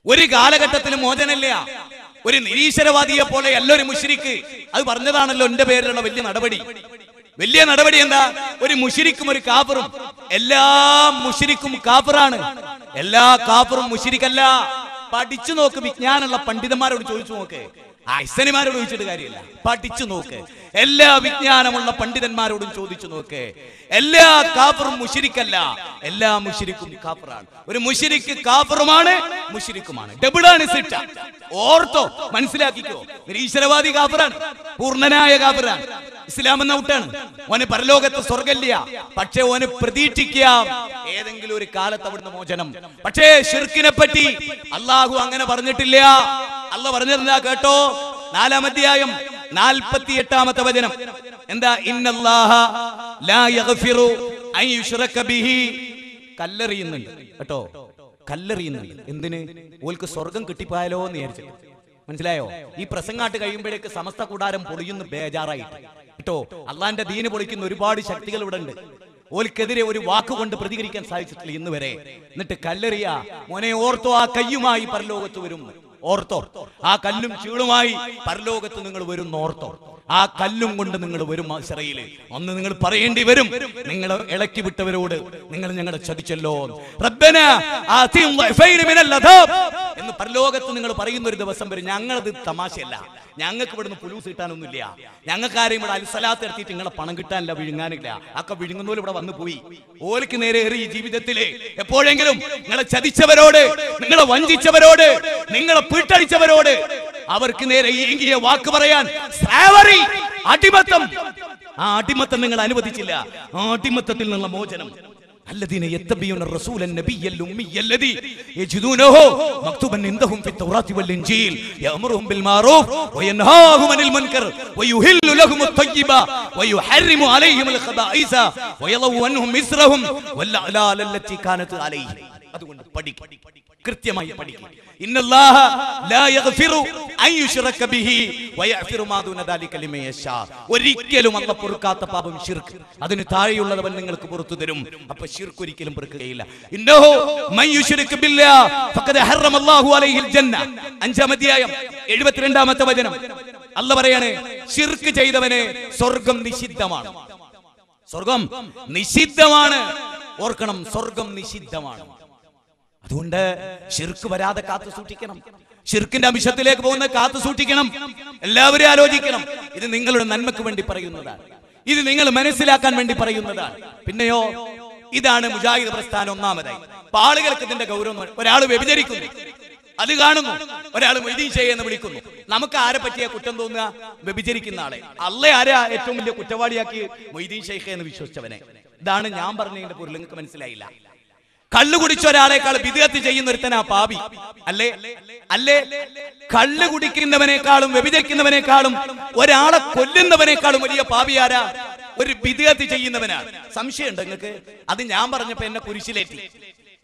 ഒരു കാലഘട്ടത്തിലും മോചനമില്ല. ഒരു നിരീശ്വരവാദിയെ പോലെ എല്ലാവരും മുശ്രിക്ക്. അത് പറഞ്ഞതാണല്ലോ എന്റെ പേരിലുള്ള വലിയ നടപടി. വലിയ നടപടി എന്താ? ഒരു മുശ്രിക്കും ഒരു കാഫിറും. എല്ലാ മുശ്രിക്കും കാഫിറാണ്, എല്ലാ കാഫിറും മുശ്രിക്കല്ല. പഠിച്ചു നോക്ക്. വിജ്ഞാനമുള്ള പണ്ഡിതന്മാരോട് ചോദിച്ചു നോക്ക്, അഹ്സനിമാരോട് ചോദിച്ചിട്ട് കാര്യമില്ല. പഠിച്ചു നോക്ക്. എല്ലാ വിജ്ഞാനമുള്ള പണ്ഡിതന്മാരോടും ചോദിച്ചു നോക്ക്. എല്ലാ കാഫിറും മുശ്രിക്കല്ല, എല്ലാ മുശ്രിക്കും കാഫിറാണ്. ഒരു മുശ്രിക്ക് കാഫിറുമാണ്, മുശ്രിക്കുമാണ്. ഡബിളാണ് ശിക്ഷ. ഓർത്തോ, മനസ്സിലാക്കിക്കോ. നിരീശ്വരവാദി കാഫിറാണ്, പൂർണ്ണനായ കാഫിറാണ്. ഇസ്ലാം എന്ന ഔട്ടാണ്. ഓന് പരലോകത്ത് സ്വർഗ്ഗമില്ല, പക്ഷെ ഓന് പ്രതീക്ഷിക്കാം ഏതെങ്കിലും ഒരു കാലത്ത് അവിടുന്ന് മോചനം. പക്ഷേ ശിർക്കിനെ പറ്റി അള്ളാഹു അങ്ങനെ പറഞ്ഞിട്ടില്ല. അല്ല പറഞ്ഞിരുന്നാ കേട്ടോ, 4-ാം അധ്യായം 48-ാമത്തെ വചനം എന്താ? ഇന്നല്ലാഹ ലാ യഗ്ഫിറു അൻ യുശ്റക ബിഹി. കല്ലെറിയുന്നുണ്ട് കേട്ടോ, കല്ലെറിയുന്നുണ്ട്. എന്തിന്? ഓൽക്ക് സ്വർഗം കിട്ടിപ്പോയാലോ എന്ന് വിചാരിച്ചിട്ട്. മനസ്സിലായോ? ഈ പ്രസംഗാട്ട് കഴിയുമ്പോഴേക്ക് സമസ്ത കൂടാരം പൊളിയുന്നു ബേജാറായിട്ട് കേട്ടോ. അള്ളാന്റെ ദീന് പൊളിക്കുന്ന ഒരുപാട് ശക്തികൾ ഇവിടെ ഉണ്ട്. ഓൽക്കെതിരെ ഒരു വാക്കുകൊണ്ട് പ്രതികരിക്കാൻ സാധിച്ചിട്ടില്ല ഇന്ന് വരെ. എന്നിട്ട് കല്ലെറിയ മോനെ ഓർത്തോ, ആ കയ്യുമായി പരലോകത്ത് വരും. ഓർത്തോ, ആ കല്ലും ചീളുമായി പരലോകത്ത് നിങ്ങൾ വരും. ഓർത്തോ, ആ കല്ലും കൊണ്ട് നിങ്ങൾ വരും ശിറയില്. ഒന്ന് നിങ്ങൾ പറയേണ്ടി വരും, നിങ്ങൾ ഇളക്കി വിട്ടവരോട് നിങ്ങൾ ഞങ്ങളെ ചതിച്ചല്ലോ റബ്ബനാ ആതിം ളൈഫൈന മിനൽ അദാബ് എന്ന് പരലോകത്ത് നിങ്ങൾ പറയുന്ന ഒരു ദിവസം വരും. ഞങ്ങളത് തമാശയല്ല. ഞങ്ങൾക്ക് ഇവിടുന്ന് പുലൂസ് കിട്ടാനൊന്നുമില്ല. ഞങ്ങൾക്കാരെയും ഇവിടെ അൽസലാത്ത് എടുത്തിട്ട് നിങ്ങളെ പണം കിട്ടാനില്ല, വിഴുങ്ങാനില്ല. ഒക്കെ വിഴുങ്ങുന്നോലും ഇവിടെ വന്നു പോയി. ഓർക്ക് നേരെ ഏറി ഈ ജീവിതത്തില് എപ്പോഴെങ്കിലും നിങ്ങളെ ചതിച്ചവരോട്, നിങ്ങളെ വഞ്ചിച്ചവരോട്, നിങ്ങളെ പീട്ടടിച്ചവരോട് അവർക്ക് നേരെ ഈങ്ങിയ വാക്ക് പറയാൻ സ്ലാവറി, അടിമത്തം. ആ അടിമത്തം നിങ്ങൾ അനുവദിച്ചില്ല. ആ അടിമത്തത്തിൽ നിന്നുള്ള മോചനം. الذين يتبعون الرسول النبي الأمي الذي يجدونه مكتوبا عندهم في التوراة والإنجيل يأمرهم بالمعروف وينهاهم عن المنكر ويحل لهم الطيبات ويحرم عليهم الخبائث ويضع عنهم إصرهم والأغلال التي كانت عليهم. അതുകൊണ്ട് പഠിക്കുക, കൃത്യമായി പഠിക്കുക. ഇന്നല്ലാഹ ലാ യഗ്ഫിറു അൻ യുശ്റക ബിഹി വയഗ്ഫിറു മാ ദൂന ദാലിക ലിമൻ യശാ. ഒരിക്കലും അല്ലാഹു പൊറുക്കാത്ത പാപം ശിർക്ക്. അതിന് താഴെയുള്ളവൻ നിങ്ങൾക്ക് പുറത്തു തരും. അപ്പോൾ ശിർക്ക് ഒരിക്കലും പൊറുക്കുകയില്ല. ഇന്നഹു മൻ യുശ്രിക് ബില്ലാഹ് ഫഖദ് ഹറമല്ലാഹു അലൈഹിൽ ജന്ന. 5-ാം അധ്യായം 72-ാമത്തെ വചനം അല്ലാഹു പറയാണ്, ശിർക്ക് ചെയ്തവനെ സ്വർഗ്ഗം നിഷിദ്ധമാണ്. സ്വർഗ്ഗം നിഷിദ്ധമാണ്. ഓർക്കണം, സ്വർഗ്ഗം നിഷിദ്ധമാണ്. അതുകൊണ്ട് ശിർക്ക് വരാതെ കാത്തു സൂക്ഷിക്കണം. ശിർക്കിന്റെ അംശത്തിലേക്ക് പോകുന്ന കാത്തു സൂക്ഷിക്കണം. എല്ലാവരും ആലോചിക്കണം. ഇത് നിങ്ങളുടെ നന്മയ്ക്ക് വേണ്ടി പറയുന്നതാണ്. ഇത് നിങ്ങൾ മനസ്സിലാക്കാൻ വേണ്ടി പറയുന്നതാണ്. പിന്നെയോ, ഇതാണ് മുജാഹിദ് പ്രസ്ഥാനം. ഒന്നാമതായി ആളുകൾക്ക് ഇതിന്റെ ഗൗരവം. ഒരാൾ വ്യഭിചരിക്കുന്നു, അത് കാണുന്നു. ഒരാൾ മൊയ്തീൻ ഷെയ്ഖ് എന്ന് വിളിക്കുന്നു. നമുക്ക് ആരെ പറ്റിയ കുറ്റം തോന്നുക? വ്യഭിചരിക്കുന്ന ആളെ. അള്ളേ ആരാ ഏറ്റവും വലിയ കുറ്റവാളിയാക്കി? മൊയ്തീൻ ഷെയ്ഖ് എന്ന് വിശ്വസിച്ചവനെ. ഇതാണ് ഞാൻ പറഞ്ഞതിന്റെ പൊരുൾ. നിങ്ങൾക്ക് മനസ്സിലായില്ല? കള്ളു കുടിച്ച ഒരാളെക്കാൾ ബിദ്അത്ത് ചെയ്യുന്ന ഒരുത്തനാ പാപി. അല്ലേ അല്ലേ? കള്ളു കുടിക്കുന്നവനേക്കാളും വ്യഭിചരിക്കുന്നവനേക്കാളും ഒരാളെ കൊല്ലുന്നവനേക്കാളും വലിയ പാപി ആരാ? ഒരു ബിദ്അത്ത് ചെയ്യുന്നവനാണ്. സംശയമുണ്ട് നിങ്ങൾക്ക്? അത് ഞാൻ പറഞ്ഞപ്പോ എന്നെ കുരിശിലേറ്റി,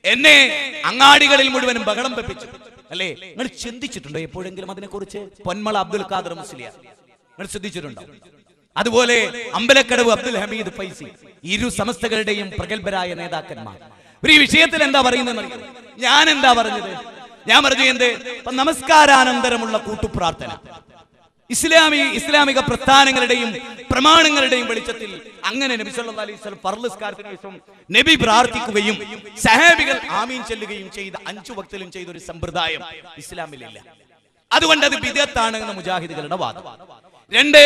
എന്നെ അങ്ങാടികളിൽ മുഴുവനും ബഹളം വെപ്പിച്ചു. അല്ലേ? നിങ്ങൾ ചിന്തിച്ചിട്ടുണ്ടോ എപ്പോഴെങ്കിലും അതിനെക്കുറിച്ച്? പൊന്മള അബ്ദുൽ ഖാദർ മുസ്ലിയാർ നിങ്ങൾ ശ്രദ്ധിച്ചിട്ടുണ്ടോ? അതുപോലെ അമ്പലക്കടവ് അബ്ദുൽ ഹമീദ് ഫൈസി, ഇരു സമസ്തകളുടെയും പ്രഗത്ഭരായ നേതാക്കന്മാർ. ഒരു ഈ വിഷയത്തിൽ എന്താ പറയുന്നത്? ഞാൻ എന്താ പറഞ്ഞത്? ഞാൻ പറഞ്ഞു എന്ത്? നമസ്കാരാനന്തരമുള്ള കൂട്ടുപ്രാർത്ഥന ഇസ്ലാമിക പ്രസ്ഥാനങ്ങളുടെയും പ്രമാണങ്ങളുടെയും വെളിച്ചത്തിൽ അങ്ങനെ നബി സല്ലല്ലാഹു അലൈഹി വസല്ലം ഫർള് നിസ്കാരത്തിന് ശേഷം നബി പ്രാർത്ഥിക്കുകയും സഹാബികൾ ആമീൻ ചൊല്ലുകയും ചെയ്ത 5 വക്തിലും ചെയ്ത ഒരു സമ്പ്രദായം ഇസ്ലാമിലില്ല. അതുകൊണ്ട് അത് ബിദ്അത്താണ് എന്ന മുജാഹിദുകളുടെ വാദം. 2,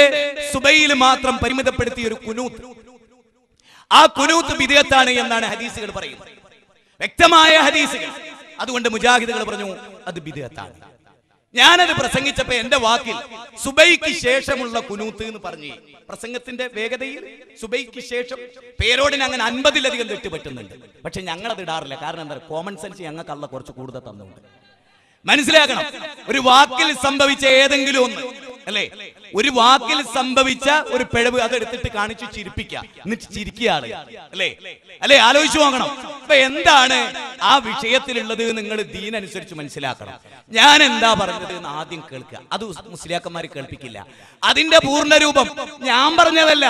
സുബൈയിൽ മാത്രം പരിമിതപ്പെടുത്തിയ ഒരു കുനൂത്ത്, ആ കുനൂത്ത് ബിദ്അത്താണ് എന്നാണ് ഹദീസുകൾ പറയുന്നത്, വ്യക്തമായ ഹദീസുകൾ. അതുകൊണ്ട് മുജാഹിദുകൾ പറഞ്ഞു അത് ബിദ്അത്താണ്. ഞാനത് പ്രസംഗിച്ചപ്പോ എന്റെ വാക്കിൽ സുബൈക്ക് ശേഷമുള്ള കുനൂത്ത് എന്ന് പറഞ്ഞു. പ്രസംഗത്തിന്റെ വേഗതയിൽ സുബൈക്ക് ശേഷം പേരോടിന് അങ്ങനെ 50-ലധികം തെറ്റ് പറ്റുന്നുണ്ട്. പക്ഷെ ഞങ്ങളത് ഇടാറില്ല. കാരണം എന്താ? കോമൺ സെൻസ് ഞങ്ങൾക്ക് അള്ള കുറച്ച് കൂടുതൽ തന്നുണ്ട്. മനസ്സിലാക്കണം, ഒരു വാക്കിൽ സംഭവിച്ച ഏതെങ്കിലും ഒന്ന്, അല്ലേ, ഒരു വാക്കിൽ സംഭവിച്ച ഒരു പിഴവ് അതെടുത്തിട്ട് കാണിച്ചു ചിരിപ്പിക്കുക, എന്നിട്ട് ചിരിക്കുകയാണ്. അല്ലേ അല്ലെ? ആലോചിച്ചു നോക്കണം. അപ്പൊ എന്താണ് ആ വിഷയത്തിലുള്ളത്? നിങ്ങൾ ദീൻ അനുസരിച്ച് മനസ്സിലാക്കണം. ഞാൻ എന്താ പറഞ്ഞത് എന്ന് ആദ്യം കേൾക്കുക. അത് മുസ്ലിയാക്കന്മാർ കേൾപ്പിക്കില്ല. അതിന്റെ പൂർണ്ണരൂപം ഞാൻ പറഞ്ഞതല്ല.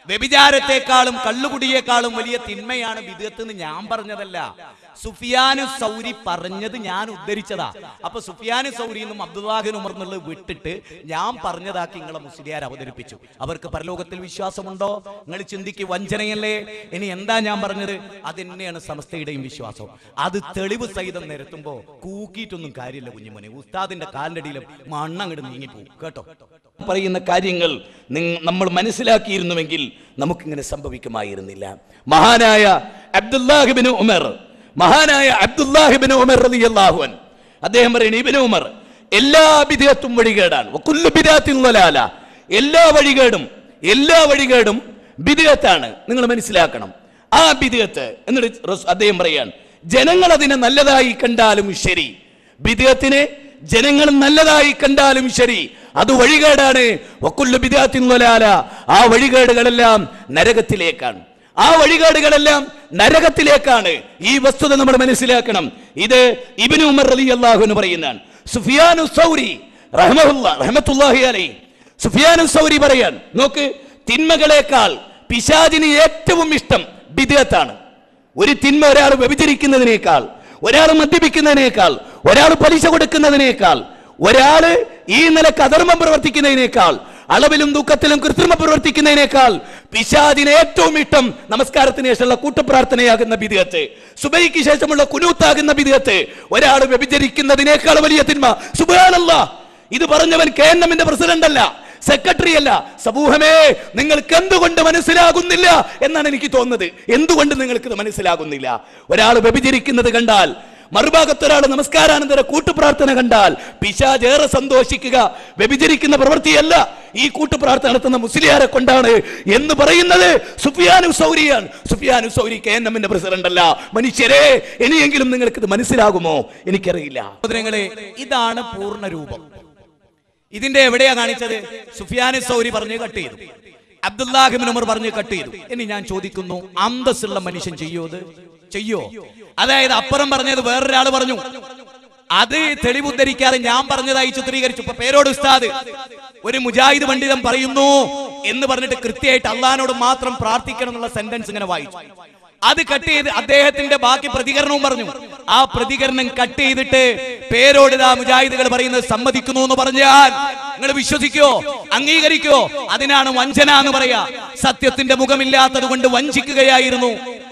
വ്യഭിചാരത്തെക്കാളും കള്ളുകുടിയേക്കാളും വലിയ തിന്മയാണ് ബിദ്അത്ത് എന്ന് ഞാൻ പറഞ്ഞതല്ല. സുഫിയാനു സൗരി പറഞ്ഞത് ഞാൻ ഉദ്ധരിച്ചതാ. അപ്പൊ സുഫിയാനു സൗരി എന്നും അബ്ദുല്ലാഹിബ്നു ഉമർ എന്നുള്ളത് വിട്ടിട്ട് ഞാൻ പറഞ്ഞതാക്കി നിങ്ങളെ മുസ്ലിയാർ അവതരിപ്പിച്ചു. അവർക്ക് പരലോകത്തിൽ വിശ്വാസമുണ്ടോ? നിങ്ങൾ ചിന്തിക്ക്, വഞ്ചനയല്ലേ? ഇനി എന്താ ഞാൻ പറഞ്ഞത്? അത് തന്നെയാണ് സമസ്തയുടെയും വിശ്വാസം. അത് തെളിവ് സഹിതം നിരത്തുമ്പോ കൂക്കിയിട്ടൊന്നും കാര്യമില്ല കുഞ്ഞുമോനെ. ഉസ്താദിന്റെ കാലിന്റെ അടിയിലും മണ്ണങ്ങട് നീങ്ങിപ്പോവും കേട്ടോ. പറയുന്ന കാര്യങ്ങൾ നമ്മൾ മനസ്സിലാക്കിയിരുന്നുവെങ്കിൽ നമുക്കിങ്ങനെ സംഭവിക്കുമായിരുന്നില്ല. മഹാനായ അബ്ദുല്ലാഹിബ്നു ഉമർ റളിയല്ലാഹു അൻഹു അദ്ദേഹം പറയുന്നു, ഇബ്നു ഉമർ എല്ലാ ബിദ്അത്തും വഴികേടാണ്, വകുല്ലു ബിദ്അത്തിൻ ളലാല, എല്ലാ വഴികേടും ബിദ്അത്താണ്. നിങ്ങൾ മനസ്സിലാക്കണം ആ ബിദ്അത്ത്. എന്നിട്ട് അദ്ദേഹം പറയാണ്, ജനങ്ങൾ അതിനെ നല്ലതായി കണ്ടാലും ശരി, ബിദ്അത്തിനെ ജനങ്ങൾ നല്ലതായി കണ്ടാലും ശരി, അത് വഴികേടാണ്. വകുല്ലു ബിദ്അത്തിൻ ളലാല, ആ വഴികേടുകളെല്ലാം നരകത്തിലേക്കാണ്. ഈ വസ്തുത നമ്മൾ മനസ്സിലാക്കണം. ഇത് ഇബ്നു ഉമർ റളിയല്ലാഹു അൻഹു പറയുന്നതാണ്. സുഫിയാനു സൗരി റഹ്മത്തുള്ളാഹി അലൈഹി, സുഫിയാനു സൗരി പറയാൻ നോക്ക്, തിന്മകളേക്കാൾ പിശാചിന് ഏറ്റവും ഇഷ്ടം ബിദ്അത്താണ്. ഒരു തിന്മ ഒരാൾ വ്യഭിചരിക്കുന്നതിനേക്കാൾ, ഒരാൾ മദ്യപിക്കുന്നതിനേക്കാൾ, ഒരാൾ പലിശ കൊടുക്കുന്നതിനേക്കാൾ, ഒരാള് ഈ നിലക്ക് അധർമ്മം പ്രവർത്തിക്കുന്നതിനേക്കാൾ, അളവിലും ദുഃഖത്തിലും കൃത്രിമം പ്രവർത്തിക്കുന്നതിനേക്കാൾ പിശാചിന് ഏറ്റവും ഇഷ്ടം നമസ്കാരത്തിന് ശേഷമുള്ള കൂട്ടുപ്രാർത്ഥനയാകുന്ന ബിദ്അത്ത്, സുബൈക്ക് ശേഷമുള്ള കുനൂത്താകുന്ന ബിദ്അത്ത്. ഒരാൾ വ്യഭിചരിക്കുന്നതിനേക്കാൾ വലിയ തിന്മ. സുബ്ഹാനല്ലാഹ്, ഇത് പറഞ്ഞവൻ KNMന്റെ പ്രസിഡന്റ് അല്ല, സെക്രട്ടറി അല്ല. സമൂഹമേ, നിങ്ങൾക്ക് എന്തുകൊണ്ട് മനസ്സിലാകുന്നില്ല എന്നാണ് എനിക്ക് തോന്നുന്നത്. എന്തുകൊണ്ട് നിങ്ങൾക്ക് ഇത് മനസ്സിലാകുന്നില്ല? ഒരാൾ വ്യഭിചരിക്കുന്നത് കണ്ടാൽ, മറുഭാഗത്ത് ഒരാൾ നമസ്കാരാനന്തര കൂട്ടുപ്രാർത്ഥന കണ്ടാൽ പിശാച് ഏറെ സന്തോഷിക്കുക വ്യഭിചരിക്കുന്ന പ്രവൃത്തിയല്ല, ഈ കൂട്ടുപ്രാർത്ഥന നടത്തുന്ന മുസ്ലിയാരെ കൊണ്ടാണ് എന്ന് പറയുന്നത് സുഫിയാനു സൗരിയാണ്. സുഫിയാനു സൗരി KNMന്റെ പ്രസിഡന്റ് അല്ല. മനുഷ്യരെ, ഇനിയെങ്കിലും നിങ്ങൾക്ക് ഇത് മനസ്സിലാകുമോ? എനിക്കറിയില്ല. ഇതാണ് പൂർണ്ണ രൂപം. ഇതിന്റെ എവിടെയാ കാണിച്ചത്? സുഫിയാനു സൗരി പറഞ്ഞ് കട്ട് ചെയ്തു, അബ്ദുല്ലാഹിബ്നു ഉമർ പറഞ്ഞ് കട്ട് ചെയ്തു. ഇനി ഞാൻ ചോദിക്കുന്നു, അന്തസ്സുള്ള മനുഷ്യൻ ചെയ്യോ? അതായത് അപ്പുറം പറഞ്ഞത് വേറൊരാൾ പറഞ്ഞു, അത് തെളിവുദ്ധരിക്കാതെ ഞാൻ പറഞ്ഞതായി ചിത്രീകരിച്ചു. ഇപ്പൊ പേരോട് ഉസ്താദ് ഒരു മുജാഹിദ് പണ്ഡിതൻ പറയുന്നു എന്ന് പറഞ്ഞിട്ട് കൃത്യമായിട്ട് അള്ളാഹിനോട് മാത്രം പ്രാർത്ഥിക്കണം എന്നുള്ള സെന്റൻസ് ഇങ്ങനെ വായിച്ചു. അത് കട്ട് ചെയ്ത് അദ്ദേഹത്തിന്റെ ബാക്കി പ്രതികരണവും പറഞ്ഞു. ആ പ്രതികരണം കട്ട് ചെയ്തിട്ട് പേരോട് മുജാഹിദുകൾ പറയുന്നത് സമ്മതിക്കുന്നു എന്ന് പറഞ്ഞാൽ നിങ്ങൾ വിശ്വസിക്കോ? അംഗീകരിക്കോ? അതിനാണ് വഞ്ചന എന്ന് പറയാ. സത്യത്തിന്റെ മുഖമില്ലാത്തത് കൊണ്ട് വഞ്ചിക്കുകയായിരുന്നു.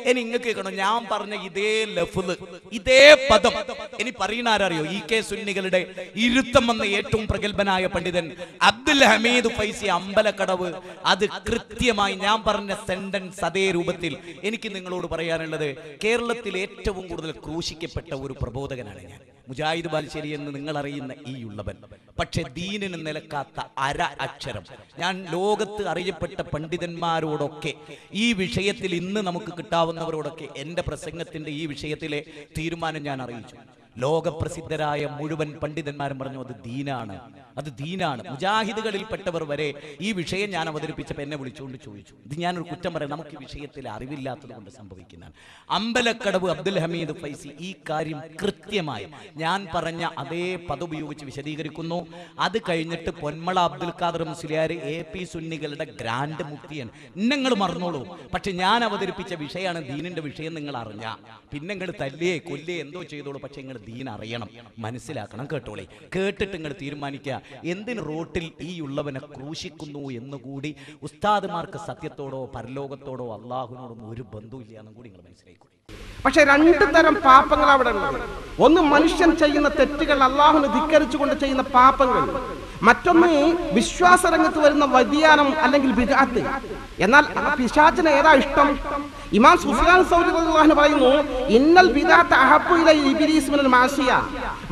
ഇനി നിങ്ങൾക്ക് കേൾക്കണം, ഞാൻ പറഞ്ഞ ഇതേ ലഫ്ള്, ഇതേ പദം ഇനി പറയുന്ന ആരറിയോ? EK സുന്നികളുടെ ഇരുത്തം വന്ന ഏറ്റവും പ്രഗത്ഭനായ പണ്ഡിതൻ അബ്ദുൽ ഹമീദ് ഫൈസി അമ്പലക്കടവ്. അത് കൃത്യമായി ഞാൻ പറഞ്ഞ സെന്റൻസ് അതേ രൂപത്തിൽ. എനിക്ക് നിങ്ങളോട് പറയാനുള്ളത്, കേരളത്തിൽ ഏറ്റവും കൂടുതൽ ക്രൂശിക്കപ്പെട്ട ഒരു പ്രബോധകനാണ് ഞാൻ. മുജാഹിദ് ബാലുശ്ശേരി എന്ന് നിങ്ങൾ അറിയുന്ന ഈ ഉള്ളവൻ, പക്ഷെ ദീനിന് നിലക്കാത്ത അര അക്ഷരം. ഞാൻ ലോകത്ത് അറിയപ്പെട്ട പണ്ഡിതന്മാരോടൊക്കെ ഈ വിഷയത്തിൽ ഇന്ന് നമുക്ക് കിട്ടാവുന്നവരോടൊക്കെ എൻ്റെ പ്രസംഗത്തിന്റെ ഈ വിഷയത്തിലെ തീരുമാനം ഞാൻ അറിയിച്ചു. ലോകപ്രസിദ്ധരായ മുഴുവൻ പണ്ഡിതന്മാരും പറഞ്ഞു അത് ദീനാണ്, അത് ദീനാണ്. മുജാഹിദുകളിൽപ്പെട്ടവർ വരെ ഈ വിഷയം ഞാൻ അവതരിപ്പിച്ചപ്പോൾ എന്നെ വിളിച്ചുകൊണ്ട് ചോദിച്ചു, ഇത് ഞാനൊരു കുറ്റം പറയാം, നമുക്ക് ഈ വിഷയത്തിൽ അറിവില്ലാത്തത് കൊണ്ട് സംഭവിക്കുന്നതാണ്. അമ്പലക്കടവ് അബ്ദുൽ ഹമീദ് ഫൈസി ഈ കാര്യം കൃത്യമായി ഞാൻ പറഞ്ഞ അതേ പദമുപയോഗിച്ച് വിശദീകരിക്കുന്നു. അത് കഴിഞ്ഞിട്ട് പൊന്മള അബ്ദുൽ ഖാദർ മുസ്ലിയാർ AP സുന്നികളുടെ ഗ്രാൻഡ് മുഫ്തിയാണ്. നിങ്ങൾ മറന്നോളൂ, പക്ഷെ ഞാൻ അവതരിപ്പിച്ച വിഷയമാണ് ദീനിന്റെ വിഷയം. നിങ്ങൾ അറിഞ്ഞ പിന്നെ നിങ്ങൾ തല്ലേ കൊല്ലേ എന്തോ ചെയ്തോളൂ, പക്ഷെ നിങ്ങൾ ദീൻ അറിയണം, മനസ്സിലാക്കണം. കേട്ടോളെ, കേട്ടിട്ട് നിങ്ങൾ തീരുമാനിക്കുക എന്തിന് റോട്ടിൽ ഈ ഉള്ളവനെ ക്രൂശിക്കുന്നു എന്നുകൂടി. ഉസ്താദുമാർക്ക് സത്യത്തോടോ പരലോകത്തോടോ അള്ളാഹുവിനോടൊന്നും ഒരു ബന്ധമില്ല എന്നും കൂടി നിങ്ങൾ മനസ്സിലാക്കും. പക്ഷെ രണ്ട് തരം പാപങ്ങൾ അവിടെ ഉണ്ട്. ഒന്ന് മനുഷ്യൻ ചെയ്യുന്ന തെറ്റുകൾ, അള്ളാഹുവിനെ ധിക്കരിച്ചുകൊണ്ട് ചെയ്യുന്ന പാപങ്ങൾ. മറ്റൊന്ന് വിശ്വാസ രംഗത്ത് വരുന്ന വ്യതിയാനം അല്ലെങ്കിൽ ബിദ്അത്ത്. എന്നാൽ പിശാചിന് ഏതാ ഇഷ്ടം? ഇമാം സുഫിയാൻ സൗരി റളിയല്ലാഹു അൻഹു പറയുന്നു, ഇന്നൽ ബിദ്അത്ത് അഹബ്ബു ഇലൈ ഇബ്ലീസ് മിനൽ മാസിയ.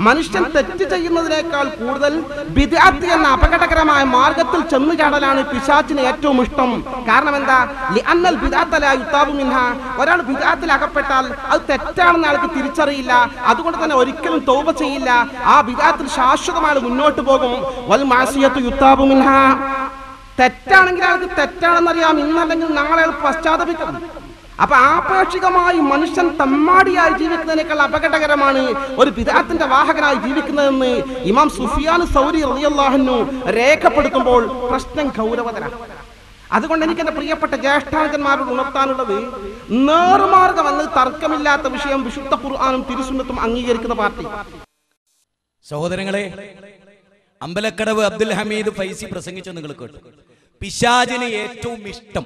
മനുഷ്യൻ തെറ്റ് ചെയ്യുന്നതിനേക്കാൾ കൂടുതൽ ബിദ്അത്ത് എന്ന അപകടകരമായ മാർഗത്തിൽ ചെന്നു ചാടലാണ് പിശാചിന് ഏറ്റവും ഇഷ്ടം. കാരണം എന്താ? ലിഅന്നൽ ബിദ്അത്ത ലാ യുതാബു മിൻഹാ. ഒരാൾ ബിദ്അത്തിൽ അകപ്പെട്ടാൽ അത് തെറ്റാണെന്ന് ആൾക്ക് തിരിച്ചറിയില്ല, അതുകൊണ്ട് തന്നെ ഒരിക്കലും തൗബ ചെയ്യില്ല. ആ ബിദ്അത്തിൽ ശാശ്വതമായി മുന്നോട്ട് പോകും. വൽ മാസിയത്തു യുതാബു മിൻഹാ. തെറ്റാണെങ്കിൽ ആൾക്ക് തെറ്റാണെന്നറിയാം, ഇന്നല്ലെങ്കിൽ നാളെ അയാൾ പശ്ചാത്തപിക്കും. അപ്പൊ ആപേക്ഷികമായി മനുഷ്യൻ തമ്മാടിയായി ജീവിക്കുന്നതിനേക്കാൾ അപകടകരമാണ് ഒരു ബിദ്അത്തിന്റെ വാഹകനായി ജീവിക്കുന്നതെന്ന് ഇമാം സുഫിയാൻ സൗരി റളിയല്ലാഹു അൻഹു രേഖപ്പെടുത്തുമ്പോൾ പ്രശ്നം ഗൗരവതരാണ്. അതുകൊണ്ട് എനിക്ക് എന്റെ പ്രിയപ്പെട്ട ജ്യേഷ്ഠാനന്ദന്മാരോട് ഉണർത്താനുള്ളത്, നേർമാർഗം എന്നത് തർക്കമില്ലാത്ത വിഷയം വിശുദ്ധ ഖുർആനും തിരുസുന്നത്തും അംഗീകരിക്കുന്ന പാർട്ടി. സഹോദരങ്ങളെ, അമ്പലക്കടവ് അബ്ദുൽ ഹമീദ് ഫൈസി പ്രസംഗിച്ചു നിങ്ങൾ കേട്ടു. പിശാചിന് ഏറ്റവും ഇഷ്ടം,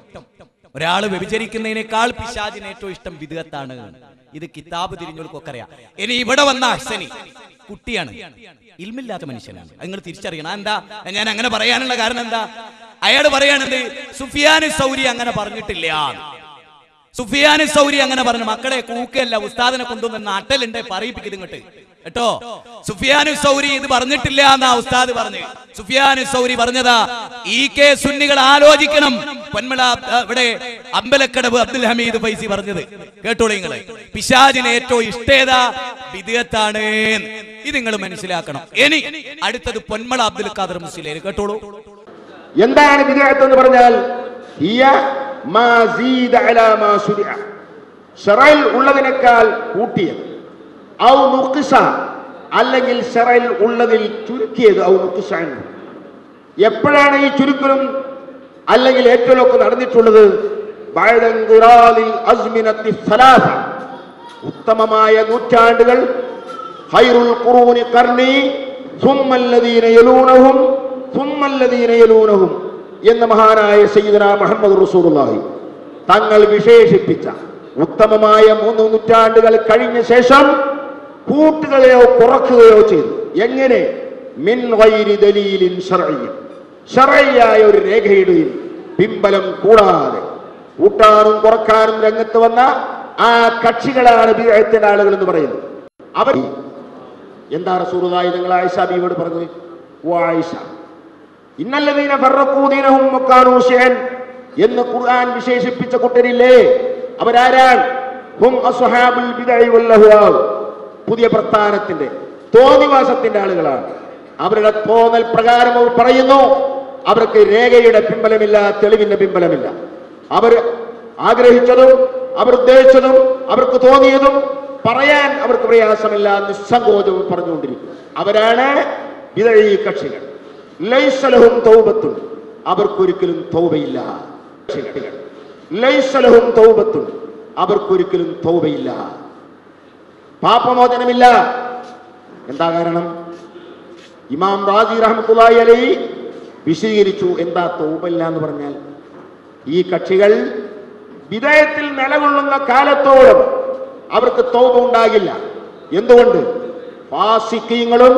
ഒരാൾ വ്യഭിചരിക്കുന്നതിനേക്കാൾ പിശാചിന് ഏറ്റവും ഇഷ്ടം ബിദ്അത്താണ്. ഇത് കിതാബ് തിരിഞ്ഞവർക്കൊക്കെ അറിയാം. ഇനി ഇവിടെ വന്ന അഹ്സനി കുട്ടിയാണ്, ഇൽമില്ലാത്ത മനുഷ്യനാണ്. നിങ്ങൾ തിരിച്ചറിയണം. എന്താ ഞാൻ അങ്ങനെ പറയാനുള്ള കാരണം? എന്താ അയാൾ പറയാനുണ്ട്, സുഫിയാൻ സൗരി അങ്ങനെ പറഞ്ഞിട്ടില്ല. സുഫിയാൻ സൗരി അങ്ങനെ പറഞ്ഞു. മക്കളെ കൂക്കല്ല, ഉസ്താദിനെ കൊണ്ടുവന്ന നാട്ടിലുണ്ടെ പറയിപ്പിക്കുന്നത് ഇങ്ങോട്ട് കേട്ടോ. സുഫിയാൻ സൗരി ഇത് പറഞ്ഞിട്ടില്ല എന്നാ ഉസ്താദ് പറഞ്ഞു. സുഫിയാൻ സൗരി പറഞ്ഞതാ. ഈ സുന്നികൾ ആലോചിക്കണം. പൊന്മള ഇവിടെ അമ്പലക്കടവ് അബ്ദുൽ ഹമീദ് ഫൈസി പറഞ്ഞത് കേട്ടോളൂ നിങ്ങള്. പിശാചിന് ഏറ്റവും ഇഷ്ടേതാ ബിദ്അത്താണ്. ഇത് നിങ്ങൾ മനസ്സിലാക്കണം. ഇനി അടുത്തത് പൊന്മള അബ്ദുൽ ഖാദർ മുസ്ലിയാർ കേട്ടോളൂ. എന്താണ് ബിദ്അത്ത് എന്ന് പറഞ്ഞാൽ? ഹിയ മാ സീദ അലാ മാ ശുരിഅ. ശറഇൽ ഉള്ളതിനേക്കാൾ കൂട്ടിയത്. ഔ നുഖ്സ, അല്ലെങ്കിൽ ശറഇൽ ഉള്ളതിൽ ചുരുക്കിയത്. ഔ നുഖ്സ. എപ്പോഴാണ് ഈ ചുരുക്കലും അല്ലെങ്കിൽ ഏറ്റവും നടന്നിട്ടുള്ളത്? ബഅദ ഇൻഖിറാദിൽ അസ്മിനത്തി സലാസ. ഉത്തമമായ നൂറ്റാണ്ടുകൾ, ഖൈറുൽ ഖുറൂനി ഖർനി സുമ്മ അല്ലദീന യലൂനഹും എന്ന മഹാനായ സയ്യിദുനാ മുഹമ്മദ് റസൂലുള്ളാഹി തങ്ങൾ വിശേഷിപ്പിച്ച ഉത്തമമായ 3 നൂറ്റാണ്ടുകൾ കഴിഞ്ഞ ശേഷം കൂട്ടുകയോ കുറക്കുകയോ ചെയ്തു. എങ്ങനെ? മിൻ ഗൈരി ദലീലിൻ ശർഇയ്യിൻ. ശർഇയ്യായ ഒരു രേഖയുടെയും പിമ്പലം കൂടാതെ കൂട്ടാനും കുറക്കാനും രംഗത്ത് വന്ന ആ കക്ഷികളാണ് ബിദ്അത്തിന്റെ ആളുകൾ എന്ന് പറയുന്നത്. അവർ എന്താ റസൂലുള്ളാഹി തങ്ങൾ ആയിഷ ബീവിയോട് പറഞ്ഞത്? ആയിഷ ഇന്നല്ലദീന ഫറഖൂ ദീനഹും വകാനൂ ശിഅൻ എന്ന് ഖുർആൻ വിശേഷിപ്പിച്ച കൂട്ടരില്ലേ, അവരാരാണ്? ഹും അസ്ഹാബുൽ ബിദ്അഇ വൽ അഹ്വാ. പുതിയ പ്രസ്ഥാനത്തിന്റെ തോന്നിവാസത്തിന്റെ ആളുകളാണ്. അവരുടെ തോന്നൽ പ്രകാരം അവർ പറയുന്നു. അവർക്ക് രേഖയുടെ പിമ്പലമില്ല, തെളിവിന്റെ പിമ്പലമില്ല. അവർ ആഗ്രഹിച്ചതും അവർ ഉദ്ദേശിച്ചതും അവർക്ക് തോന്നിയതും പറയാൻ അവർക്ക് പ്രയാസമില്ല, നിസ്സങ്കോചവും പറഞ്ഞുകൊണ്ടിരിക്കും. അവരാണ് ബിദ്അഇ കക്ഷികൾ. ലൈസ ലഹും തൗബത്തുൻ, അവർക്കൊരിക്കലും തൗബയില്ല. ലൈസ ലഹും തൗബത്തുൻ, അവർക്കൊരിക്കലും തൗബയില്ല, പാപമോചനമില്ല. എന്താ കാരണം? ഇമാം റാസി റഹ്മത്തുള്ളാഹി അലൈഹി വിശദീകരിച്ചു എന്താ തൗബയില്ല എന്ന് പറഞ്ഞാൽ. ഈ കക്ഷികൾ ബിദ്അത്തിൽ നിലകൊള്ളുന്ന കാലത്തോളം അവർക്ക് തൗബ ഉണ്ടാകില്ല. എന്തുകൊണ്ട്? ഫാസിഖീങ്ങളും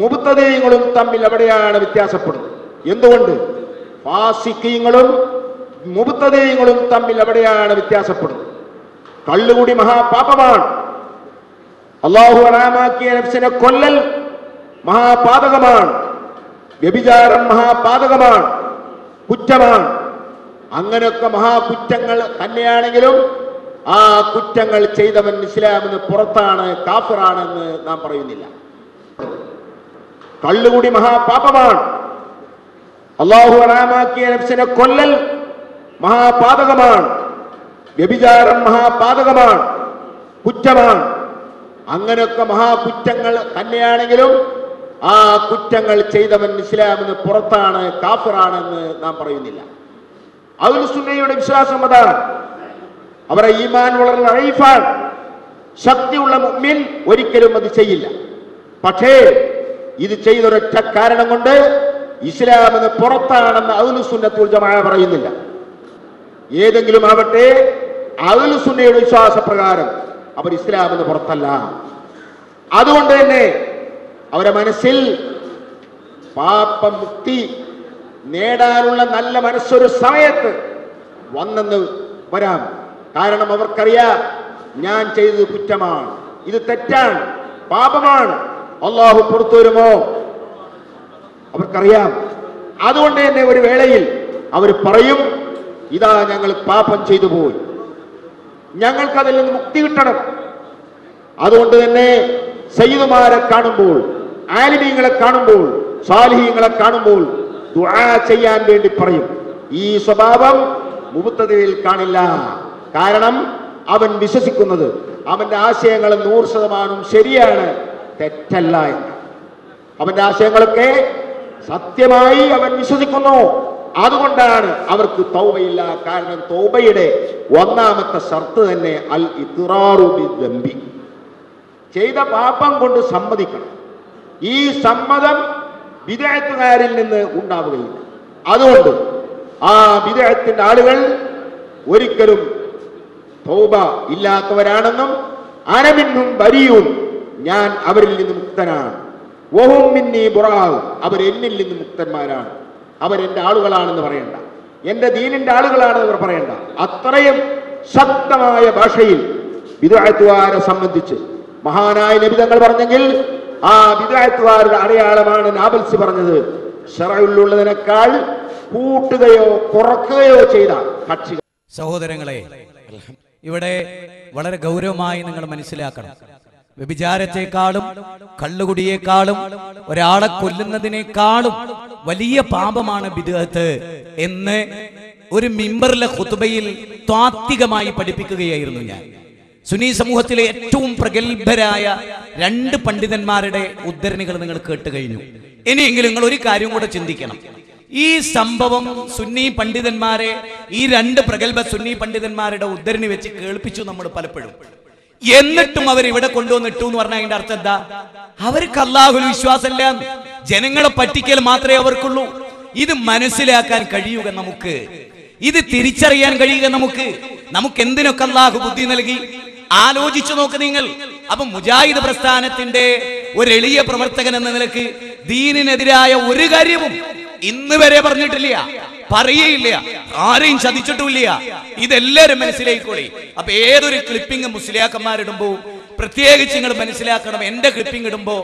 മുബ്തദീങ്ങളും തമ്മിൽ എവിടെയാണ് വ്യത്യാസപ്പെടുന്നത്? എന്തുകൊണ്ട്? ഫാസിഖീങ്ങളും മുബ്തദീങ്ങളും തമ്മിൽ എവിടെയാണ് വ്യത്യാസപ്പെടുന്നത്? കള്ളുകൂടി മഹാപാപമാണ്. അള്ളാഹു ഹറാമാക്കിയ നഫ്സിനെ കൊല്ലൽ മഹാപാതകമാണ്. വ്യഭിചാരം മഹാപാതകമാണ്, കുറ്റമാണ്. അങ്ങനെയൊക്കെ മഹാകുറ്റങ്ങൾ തന്നെയാണെങ്കിലും ആ കുറ്റങ്ങൾ ചെയ്തവൻ ഇസ്ലാമിന് പുറത്താണ്, കാഫിറാണെന്ന് നാം പറയുന്നില്ല. കള്ളുകുടി മഹാപാപമാണ്. അള്ളാഹു ഹറാമാക്കിയ നഫ്സിനെ കൊല്ലൽ മഹാപാതകമാണ്. വ്യഭിചാരം മഹാപാതകമാണ്, കുറ്റമാണ്. അങ്ങനെയൊക്കെ മഹാകുറ്റങ്ങൾ തന്നെയാണെങ്കിലും ആ കുറ്റങ്ങൾ ചെയ്തവൻ ഇസ്ലാമിന് പുറത്താണ്, കാഫിറാണെന്ന് നാം പറയുന്നില്ല. അഹ്ലു സുന്നയുടെ വിശ്വാസം അതാണ്. അവരുടെ ഈമാൻ വളരെ ലൈഫാണ്. ശക്തിയുള്ള മുഅ്മിൻ ഒരിക്കലും അത് ചെയ്യില്ല. പക്ഷേ ഇത് ചെയ്തൊരൊറ്റ കാരണം കൊണ്ട് ഇസ്ലാമിന് പുറത്താണെന്ന് അഹ്ലു സുന്നത്തുൽ ജമാഅ പറയുന്നില്ല. ഏതെങ്കിലും ആവട്ടെ, അഹ്ലു സുന്നയുടെ വിശ്വാസപ്രകാരം അവർ ഇസ്ലാമിന് പുറത്തല്ല. അതുകൊണ്ട് തന്നെ അവരുടെ മനസ്സിൽ പാപമുക്തി നേടാനുള്ള നല്ല മനസ്സൊരു സമയത്ത് വന്നെന്ന് വരാം. കാരണം അവർക്കറിയാം ഞാൻ ചെയ്തത് കുറ്റമാണ്, ഇത് തെറ്റാണ്, പാപമാണ്, അള്ളാഹു പുറത്തു വരുമോ അവർക്കറിയാം. അതുകൊണ്ട് തന്നെ ഒരു വേളയിൽ അവർ പറയും, ഇതാ ഞങ്ങൾ പാപം ചെയ്തു പോയി, ഞങ്ങൾക്കതിൽ നിന്ന് മുക്തി കിട്ടണം. അതുകൊണ്ട് തന്നെ സയ്യിദുമാരെ കാണുമ്പോൾ, ആലിമീങ്ങളെ കാണുമ്പോൾ, സാലിഹീങ്ങളെ കാണുമ്പോൾ ദുആ ചെയ്യാൻ വേണ്ടി പറയും. ഈ സ്വഭാവം മുബ്തദിയിൽ കാണില്ല. കാരണം അവൻ വിശ്വസിക്കുന്നത് അവന്റെ ആശയങ്ങൾ 100% ശരിയാണ്, തെറ്റല്ല എന്ന്. അവന്റെ ആശയങ്ങളൊക്കെ സത്യമായി അവൻ വിശ്വസിക്കുന്നു. അതുകൊണ്ടാണ് അവർക്ക് തൗബയില്ല. കാരണം തൗബയുടെ ഒന്നാമത്തെ ഷർത്ത് തന്നെ അൽ ഇഖ്റാറു ബിദ്ദംബി, ചെയ്ത പാപം കൊണ്ട് സമ്മതിക്കണം. ഈ സമ്മതം ബിദ്അത്തുകാരിൽ നിന്ന് ഉണ്ടാവുകയില്ല. അതുകൊണ്ട് ആ ബിദ്അത്തിന്റെ ആളുകൾ ഒരിക്കലും തൗബ ഇല്ലാത്തവരാണെന്നും അനമിന്നും ബരിയൂൻ, ഞാൻ അവരിൽ നിന്ന് മുക്തനാണ്, വഹും മിന്നീ ബുറാഉ, അവർ എന്നിൽ നിന്ന് മുക്തന്മാരാണ്, അവരെന്റെ ആളുകളാണെന്ന് പറയണ്ട, എന്റെ ദീനിന്റെ ആളുകളാണെന്ന് അവർ പറയണ്ട. അത്രയും ശക്തമായ ഭാഷയിൽ ബിദ്അത്തുകാരെ സംബന്ധിച്ച് മഹാനായ നബി തങ്ങൾ പറഞ്ഞെങ്കിൽ ആ ബിദ്അത്തുകാരുടെ അടയാളമാണ് നാബൽസി പറഞ്ഞത്, ശറഉള്ളതിനേക്കാൾ കൂട്ടുകയോ കുറക്കുകയോ ചെയ്ത കക്ഷികൾ. സഹോദരങ്ങളെ, ഇവിടെ വളരെ ഗൗരവമായി നിങ്ങൾ മനസ്സിലാക്കണം. വ്യഭിചാരത്തെക്കാളും കള്ളുകുടിയേക്കാളും ഒരാളെ കൊല്ലുന്നതിനേക്കാളും വലിയ പാപമാണ് ബിദ്അത്ത് എന്ന് ഒരു മിമ്പറിലെ ഖുതുബയിൽ താത്വികമായി പഠിപ്പിക്കുകയായിരുന്നു ഞാൻ. സുന്നി സമൂഹത്തിലെ ഏറ്റവും പ്രഗത്ഭരായ 2 പണ്ഡിതന്മാരുടെ ഉദ്ധരണികൾ നിങ്ങൾ കേട്ട് കഴിഞ്ഞു. ഇനിയെങ്കിലും നിങ്ങൾ ഒരു കാര്യം കൂടെ ചിന്തിക്കണം. ഈ സംഭവം സുന്നി പണ്ഡിതന്മാരെ, ഈ 2 പ്രഗത്ഭ സുന്നി പണ്ഡിതന്മാരുടെ ഉദ്ധരണി വെച്ച് കേൾപ്പിച്ചു നമ്മൾ പലപ്പോഴും. എന്നിട്ടും അവർ ഇവിടെ കൊണ്ടുവന്നിട്ടു എന്ന് പറഞ്ഞാൽ അതിന്റെ അർത്ഥം എന്താ? അവർക്ക് അല്ലാഹുവിൽ വിശ്വാസമില്ല, ജനങ്ങളെ പറ്റിക്കൽ മാത്രമേ അവർക്കുള്ളൂ. ഇത് മനസ്സിലാക്കാൻ കഴിയുക നമുക്ക്, ഇത് തിരിച്ചറിയാൻ കഴിയുക നമുക്ക് എന്തിനൊക്കെ അല്ലാഹു ബുദ്ധി നൽകി ആലോചിച്ചു നോക്ക് നിങ്ങൾ. അപ്പൊ മുജാഹിദ് പ്രസ്ഥാനത്തിന്റെ ഒരു എളിയ പ്രവർത്തകൻ എന്ന നിലക്ക് ദീനിനെതിരായ ഒരു കാര്യവും ഇന്ന് വരെ പറഞ്ഞിട്ടില്ല, പറയേയില്ല, ആരെയും ചതിച്ചിട്ടുമില്ല. ഇതെല്ലാരും മനസ്സിലായിക്കോളി. അപ്പൊ ഏതൊരു ക്ലിപ്പിംഗ് മുസ്ലിയാക്കന്മാരിടുമ്പോ പ്രത്യേകിച്ച് നിങ്ങൾ മനസ്സിലാക്കണം, എന്റെ ക്ലിപ്പിംഗ് ഇടുമ്പോ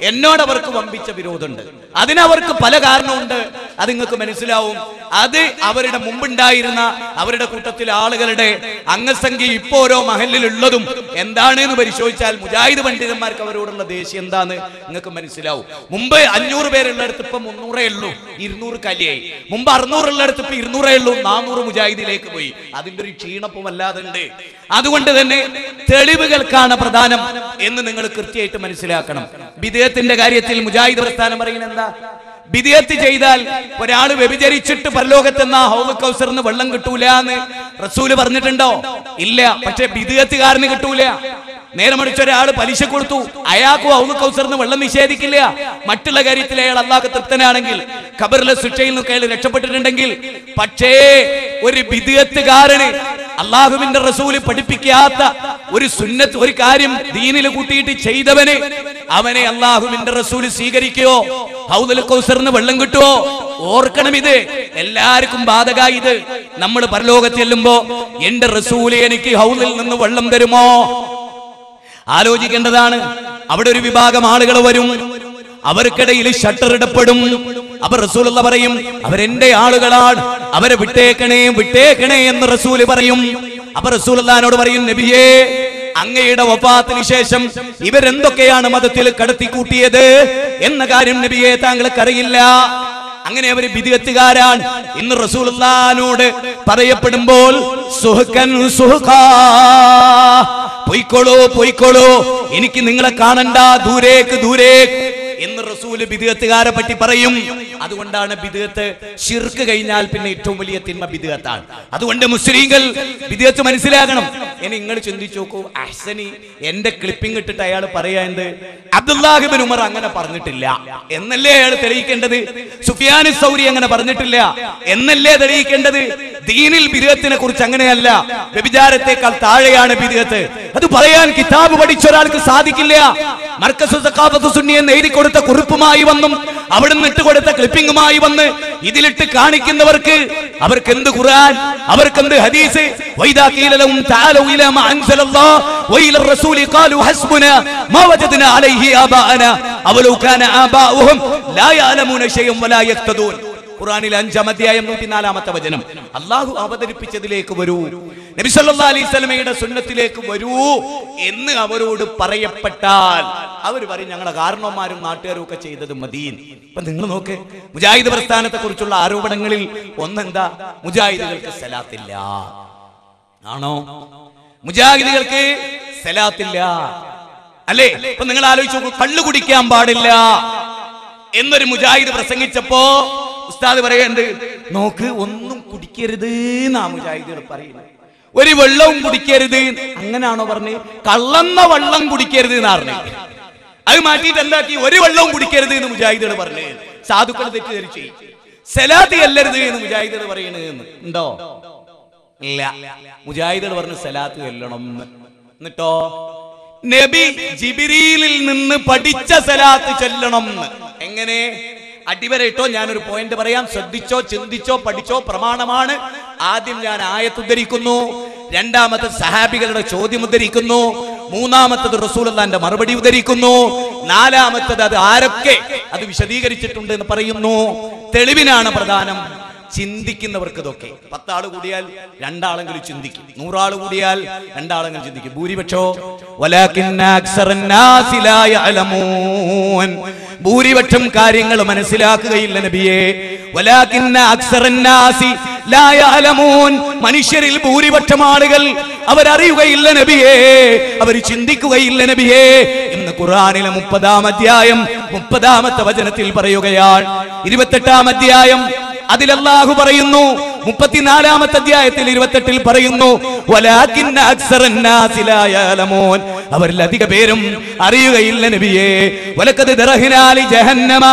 എന്നോട് അവർക്ക് വമ്പിച്ച വിരോധമുണ്ട്. അതിനവർക്ക് പല കാരണമുണ്ട്, അത് നിങ്ങൾക്ക് മനസ്സിലാവും. അത് അവരുടെ മുമ്പുണ്ടായിരുന്ന അവരുടെ കൂട്ടത്തിലെ ആളുകളുടെ അംഗസംഖ്യ ഇപ്പോ ഓരോ മഹലിലുള്ളതും എന്താണ് എന്ന് പരിശോധിച്ചാൽ മുജാഹിദ് പണ്ഡിതന്മാർക്ക് അവരോടുള്ള ദേഷ്യം എന്താന്ന് നിങ്ങൾക്ക് മനസ്സിലാവും. മുമ്പ് 500 പേരുള്ളിടത്ത് ഇപ്പൊ 300 ഉള്ളൂ, 200 കലിയായി. മുമ്പ് 600 ഉള്ളിടത്ത് ഇപ്പൊ 200 ഉള്ളൂ, 400 മുജാഹിദിലേക്ക് പോയി. അതിന്റെ ഒരു ക്ഷീണപ്പം അല്ലാതെ ഉണ്ട്. അതുകൊണ്ട് തന്നെ തെളിവുകൾക്കാണ് പ്രധാനം എന്ന് നിങ്ങൾ കൃത്യമായിട്ട് മനസ്സിലാക്കണം. ബിദ്അത്തിന്റെ കാര്യത്തിൽ മുജാഹിദ് പ്രസ്ഥാനം പറയുന്നത് എന്താ? ബിദ്അത്ത് ചെയ്താൽ ഒരാൾ വ്യഭിചരിച്ചിട്ട് പരലോകത്തെന്ന ഹൗദ് കൗസറിന് വെള്ളം കിട്ടൂല എന്ന് റസൂല് പറഞ്ഞിട്ടുണ്ടോ? ഇല്ല. പക്ഷെ ബിദ്അത്തുകാരന് കിട്ടൂല. നേരെ മറിച്ച് ഒരാൾ പലിശ കൊടുത്തു, അയാൾക്കും ഹൗദ് കൗസറിന് വെള്ളം നിഷേധിക്കില്ല. മറ്റുള്ള കാര്യത്തിൽ അയാൾ അല്ലാഹു തൃപ്തനാണെങ്കിൽ, ഖബറിലെ ശിക്ഷയിൽ നിന്നൊക്കെ അയാൾ രക്ഷപ്പെട്ടിട്ടുണ്ടെങ്കിൽ. പക്ഷേ ഒരു ബിദ്അത്തുകാരന് അല്ലാഹുവിന്റെ റസൂല് പഠിപ്പിക്കാത്ത ഒരു സുന്നത്ത്, ഒരു കാര്യം ദീനിൽ കൂട്ടിയിട്ട് ചെയ്തവന് അവനെ അല്ലാഹുവിന്റെ റസൂല് സ്വീകരിക്കുകയോ ഹൗദുൽ കൗസറിന് വെള്ളം കിട്ടുവോ? ഓർക്കണം, ഇത് എല്ലാവർക്കും ബാധക. ഇത് നമ്മൾ പരലോകത്ത് ചെല്ലുമ്പോ എന്റെ റസൂല് എനിക്ക് ഹൗദിൽ നിന്ന് വെള്ളം തരുമോ? ആലോചിക്കേണ്ടതാണ്. അവിടെ ഒരു വിഭാഗം ആളുകൾ വരും, അവർക്കിടയിൽ ഷട്ടർ ഇടപെടും. അപ്പൊ റസൂലുള്ള പറയും, അവരെന്റെ ആളുകളാണ്, അവരെ വിട്ടേക്കണേ വിട്ടേക്കണേ എന്ന് റസൂല് പറയും. അപ്പൊ റസൂലുള്ളാഹിനോട് പറയും, നബിയേ, അങ്ങയുടെ വഫാത്തിന് ശേഷം ഇവരെന്തൊക്കെയാണ് മതത്തിൽ കടത്തിക്കൂട്ടിയത് എന്ന കാര്യം നബിയെ താങ്കൾക്കറിയില്ല. അങ്ങനെ അവര് ബിദ്അത്തുകാരാണ് ഇന്ന് റസൂലുള്ളാഹിനോട് പറയപ്പെടുമ്പോൾ സുഹ്കൻ സുഹ്കാ, പോയിക്കോളൂ പോയിക്കോളൂ, എനിക്ക് നിങ്ങളെ കാണണ്ട, ദൂരേക്ക് ദൂരേക്ക് എന്ന് റസൂല് ബിദ്അത്തുകാരെ പറ്റി പറയും. അതുകൊണ്ടാണ് ബിദ്അത്ത്, ശിർക്ക് കഴിഞ്ഞാൽ പിന്നെ ഏറ്റവും വലിയ തിന്മ ബിദ്അത്താണ്. അതുകൊണ്ട് മുസ്ലിങ്ങൾ ബിദ്അത്ത് മനസ്സിലാക്കണം. ഇനി നിങ്ങൾ ചിന്തിച്ചു നോക്കൂ, അഹ്സനി എന്റെ ക്ലിപ്പിംഗ് ഇട്ടിട്ട് അയാൾ പറയാ എന്ത്, അബ്ദുല്ലാഹ് ഇബ്നു ഉമർ അങ്ങനെ പറഞ്ഞിട്ടില്ല എന്നല്ലേ അയാൾ തെളിയിക്കേണ്ടത്? സുഫിയാൻ സൗരി അങ്ങനെ പറഞ്ഞിട്ടില്ല എന്നല്ലേ തെളിയിക്കേണ്ടത്? ദീനിൽ ബിദ്അത്തിനെ കുറിച്ച് അങ്ങനെയല്ല, വ്യഭിചാരത്തെക്കാൾ താഴെയാണ് ബിദ്അത്ത്. അത് പറയാൻ കിതാബ് പഠിച്ച ഒരാൾക്ക് സാധിക്കില്ല. മർക്കസു സഖാഫത്തു സുന്നി എന്ന് എഴുതി കൊടുത്ത കുറിപ്പുമായി വന്നും അവിടുന്ന് ഇട്ട് കൊടുത്ത ക്ലിപ്പിംഗുമായി വന്ന് ഇതിലിട്ട് കാണിക്കുന്നവർക്ക് അവർക്ക് എന്ത് ഖുർആൻ, അവർക്ക് എന്ത് ഹദീസ്? വൈദാ ഖീല ലഹും തആലൂ ഇലാ മാ അൻസലല്ലാഹ് വഇല റസൂലി ഖാലൂ ഹസ്ബുനാ മാ വജദ്നാ അലൈഹി ആബാഅനാ അവലൗ കാന ആബാഉഹും ലാ യഅലമൂന ശൈഅൻ വലാ യഖ്തദൂൻ. ഖുർആനിലെ 5-ാം അധ്യായം 104-ാമത്തെ വചനം. അല്ലാഹു അവതരിപ്പിച്ചതിലേക്ക് വരൂ, നബി സല്ലല്ലാഹു അലൈഹി വസല്ലമയുടെ സുന്നത്തിലേക്ക് വരൂ എന്ന് അവരോട് പറയപ്പെട്ടാൽ അവർ പറയും, ഞങ്ങളുടെ കാരണവന്മാരും നാട്ടുകാരും ഒക്കെ ചെയ്തത് മദീൻ. ഇപ്പൊ നിങ്ങൾ നോക്ക്, മുജാഹിദ് പ്രസ്ഥാനത്തെ കുറിച്ചുള്ള ആരോപണങ്ങളിൽ ഒന്നെന്താ? മുജാഹിദുകൾക്ക് സലാത്തില്ല. ആണോ? മുജാഹിദുകൾക്ക് സലാത്തില്ല അല്ലേ? ഇപ്പൊ നിങ്ങൾ ആലോചിച്ച് നോക്കൂ, കള്ളു കുടിക്കാൻ പാടില്ല എന്നൊരു മുജാഹിദ് പ്രസംഗിച്ചപ്പോ ഉസ്താദ് പറയേണ്ടത്, നോക്ക്, ഒന്നും കുടിക്കരുത് എന്നാ മുജാഹിദുകൾ പറയുന്നത്. ഒരു വെള്ളവും കുടിക്കരുത്. അങ്ങനെയാണോ പറഞ്ഞ്? കള്ളന്ന വെള്ളം കുടിക്കരുത് എന്ന് പറഞ്ഞു. അത് മാറ്റിയിട്ട് എന്താക്കി? ഒരു വെള്ളവും കുടിക്കരുത് എന്ന് മുജാഹിദുകൾ പറഞ്ഞു. സാധുക്കൾ തെറ്റിദ്ധരിച്ചു. സലാത്ത് ചെല്ലരുത് എന്ന് മുജാഹിദുകൾ പറയണത് ഉണ്ടോ? ഇല്ല. മുജാഹിദുകൾ പറഞ്ഞു സലാത്ത് ചെല്ലണം. എന്നിട്ടോ നബി ജിബ്രീലിൽ നിന്ന് പഠിച്ച സലാത്ത് ചൊല്ലണം. എങ്ങനെ? അടിവരയിട്ടോ, ഞാനൊരു പോയിന്റ് പറയാം, ശ്രദ്ധിച്ചോ, ചിന്തിച്ചോ, പഠിച്ചോ. പ്രമാണമാണ്. ആദ്യം ഞാൻ ആയത്ത് ഉദ്ധരിക്കുന്നു, രണ്ടാമത്തെ സഹാബികളുടെ ചോദ്യം ഉദ്ധരിക്കുന്നു, മൂന്നാമത്തത് റസൂലുള്ളാഹിന്റെ മറുപടി ഉദ്ധരിക്കുന്നു, നാലാമത്തത് അത് ആരൊക്കെ അത് വിശദീകരിച്ചിട്ടുണ്ട് എന്ന് പറയുന്നു. തെളിവിനാണ് പ്രധാനം. ചിന്തിക്കുന്നവർക്ക് ഇതൊക്കെ 10 ആള് കൂടിയാൽ 2 ആളെങ്കിലും ചിന്തിക്കും, 100 ആള് കൂടിയാൽ 2 ആളെങ്കിലും ചിന്തിക്കും. ഭൂരിപക്ഷോ ഭൂരിപക്ഷം കാര്യങ്ങൾ മനസ്സിലാക്കുകയില്ല നബിയെ. മനുഷ്യരിൽ ഭൂരിപക്ഷം ആളുകൾ അവരറിയുകയില്ല നബിയെ, അവർ ചിന്തിക്കുകയില്ല നബിയെ എന്ന് ഖുർആനിലെ 30-ാം അധ്യായം 30-ാമത്തെ വചനത്തിൽ പറയുകയാണ്. 28-ാം അധ്യായം അതിൽ അല്ലാഹു പറയുന്നു, 34-ാമത്തെ അധ്യായത്തിൽ 28-ൽ പറയുന്നു, വലാകിന്ന അക്സറന്നാസി ലാ യഅലമൂൻ, അവരിൽ അധിക പേരും അറിയുകയില്ല നബിയേ. വലഖദ് ദറഹ്നാ ലി ജഹന്നമ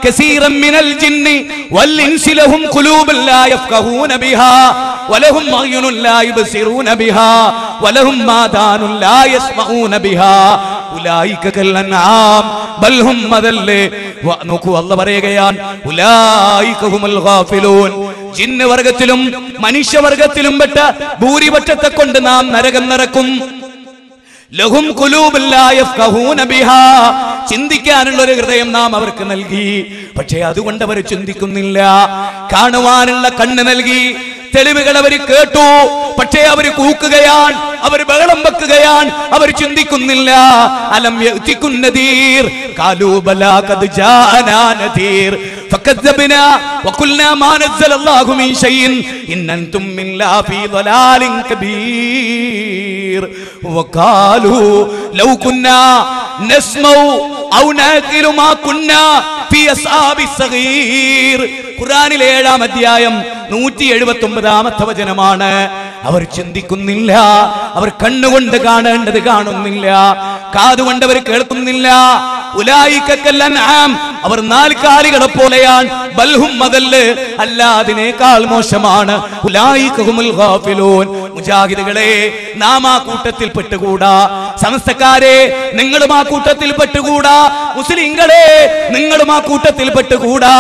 കസീറൻ മിനൽ ജിന്നി വൽ ഇൻസി ലഹും ഖുലൂബുൻ ലാ യഫ്ഖഹൂന ബിഹാ വലഹും അയ്യുനുൻ ലാ യുബ്സിറൂന ബിഹാ വലഹും ആദാനുൻ ലാ യസ്മഊന ബിഹാ ഉലൈക കൽ അൻആം ബൽ ഹും അദല്ല. നോക്കൂ, അല്ലാഹു പറയുകയാണ്, ഉലൈക ഹുമുൽ ഗാഫിലൂൻ. ജിന്ന് വർഗത്തിലും മനുഷ്യവർഗത്തിലും പെട്ട ഭൂരിപക്ഷത്തെ കൊണ്ട് നാം നരകം നിറക്കും. ലഹും ഖുലൂബുൻ ലാ യഫ്ഖഹൂന ബിഹാ, ചിന്തിക്കാനുള്ള ഒരു ഹൃദയം നാം അവർക്ക് നൽകി, പക്ഷേ അതുകൊണ്ട് അവർ ചിന്തിക്കുന്നില്ല. കാണുവാനുള്ള കണ്ണ് നൽകി, തെളിവുകൾ അവർ കേട്ടു, പക്ഷേ അവർ കൂക്കുകയാണ്, അവർ ബഹളം വെക്കുകയാണ്, അവർ ചിന്തിക്കുന്നില്ല. അലം യഅതികുൻ നദീർ ഖാലൂ ബലാ ഖദ് ജാഅനാ നദീർ ഫകദ്ദബ്നാ വഖുൽനാ മാ നസ്സലല്ലാഹു മിൻ ഷൈഇൻ ഇൻ അൻതും മില്ലാ ഫീ ളലാലിൻ കബീർ വഖാലൂ ലൗ കുന്നാ നസ്മഉ ഔ നഅഖിലു മാ കുന്നാ ഫീ അസ്ഹാബിസ് സഗീർ. ഖുർആനിലെ 7-ാം അധ്യായം 179-ാമത്തെ വചനമാണ്. അവർ ചിന്തിക്കുന്നില്ല, അവർ കണ്ണുകൊണ്ട് കാണേണ്ടത് കാണുന്നില്ല, കാതുകൊണ്ട് അവർ കേൾക്കുന്നില്ല. ഉലൈക കൽ അൻആം, അവർ 4 കാലികളെ പോലെയാണ്. ബൽഹും അദല്ല, അല്ല അതിനേക്കാൾ മോശമാണ്. ഉലൈക ഹുമുൽ ഗാഫിലൂൻ. മുജാഹിദുകളെ, നാം ആ കൂട്ടത്തിൽ പെട്ടുകൂടാ. സമസ്തക്കാരെ, നിങ്ങളും ആ കൂട്ടത്തിൽ പെട്ടുകൂടാ. മുസ്ലിങ്ങളെ, നിങ്ങളും ആ കൂട്ടത്തിൽ പെട്ടുകൂടാ.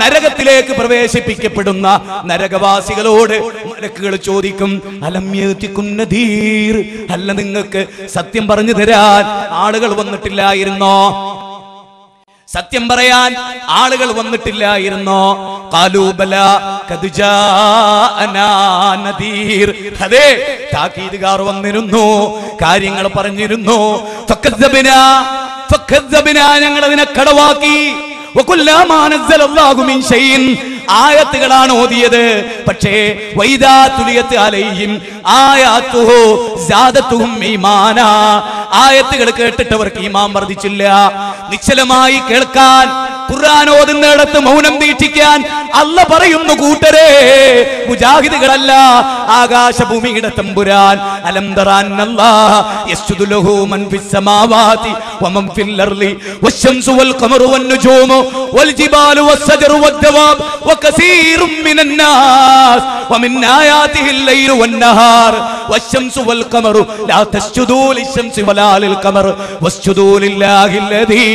നരകത്തിലേക്ക് പ്രവേശിപ്പിക്കപ്പെടുന്ന നരകവാസികളോട് മലക്കുകൾ ചോദിക്കും, അലം യഅതികും നദീർ, അല്ല നിങ്ങൾക്ക് സത്യം പറഞ്ഞു തരാൻ ആളുകൾ വന്നിട്ടില്ലായിരുന്നോ? സത്യം പറയാൻ ആളുകൾ വന്നിട്ടില്ലായിരുന്നോ? ഖാലൂ ബലാ ഖദ് ജാഅനാ നദീർ. അതെ, താക്കീതുകാർ വന്നിരുന്നു, കാര്യങ്ങൾ പറഞ്ഞിരുന്നു. ഫകദ്ദബനാ ഞങ്ങൾ അതിനെ കടവാക്കി. വകുല്ലാ മാ നസ്സലല്ലാഹു മിൻ ഷൈഇൻ, ആയത്തുകളാണ് ഓതിയത്. പക്ഷേ വൈദാ തുലിയത് അലൈഹിം ആയാതുഹു സാദതുഹും ഈമാനാ, ആയത്തുകൾ കേട്ടിട്ട് അവർക്ക് ഈമാൻ വർദ്ധിച്ചില്ല. നിശ്ചലമായി കേൾക്കാൻ, ഖുർആൻ ഓതുന്നിടത്ത് മൗനം ദീക്ഷിക്കാൻ അല്ല പറയുന്നു, കൂട്ടരെ, മുജാഹിദുകളല്ല, ആകാശഭൂമിയുടെ തമ്പുരാൻ. അലം തറന്നല്ലാഹ യസ്ജുദു ലഹു മൻ ഫിസ് സമാവാതി വമൻ ഫിൽ അർളി വശംസു വൽ ഖമറു വൻ നുജൂമു വൽ ജിബാലു വസ്സജറു വദ്ദവാബ് വകസീറും മിനൻ നാസ് വമിൻ ആയാതിഹിൽ ലൈലു വൻ നഹാർ വശംസു വൽ ഖമറു ലാ തസ്ജുദൂ ലിശംസി വലാ ലിൽ ഖമർ വസ്ജുദൂ ലില്ലാഹിൽ ലദീ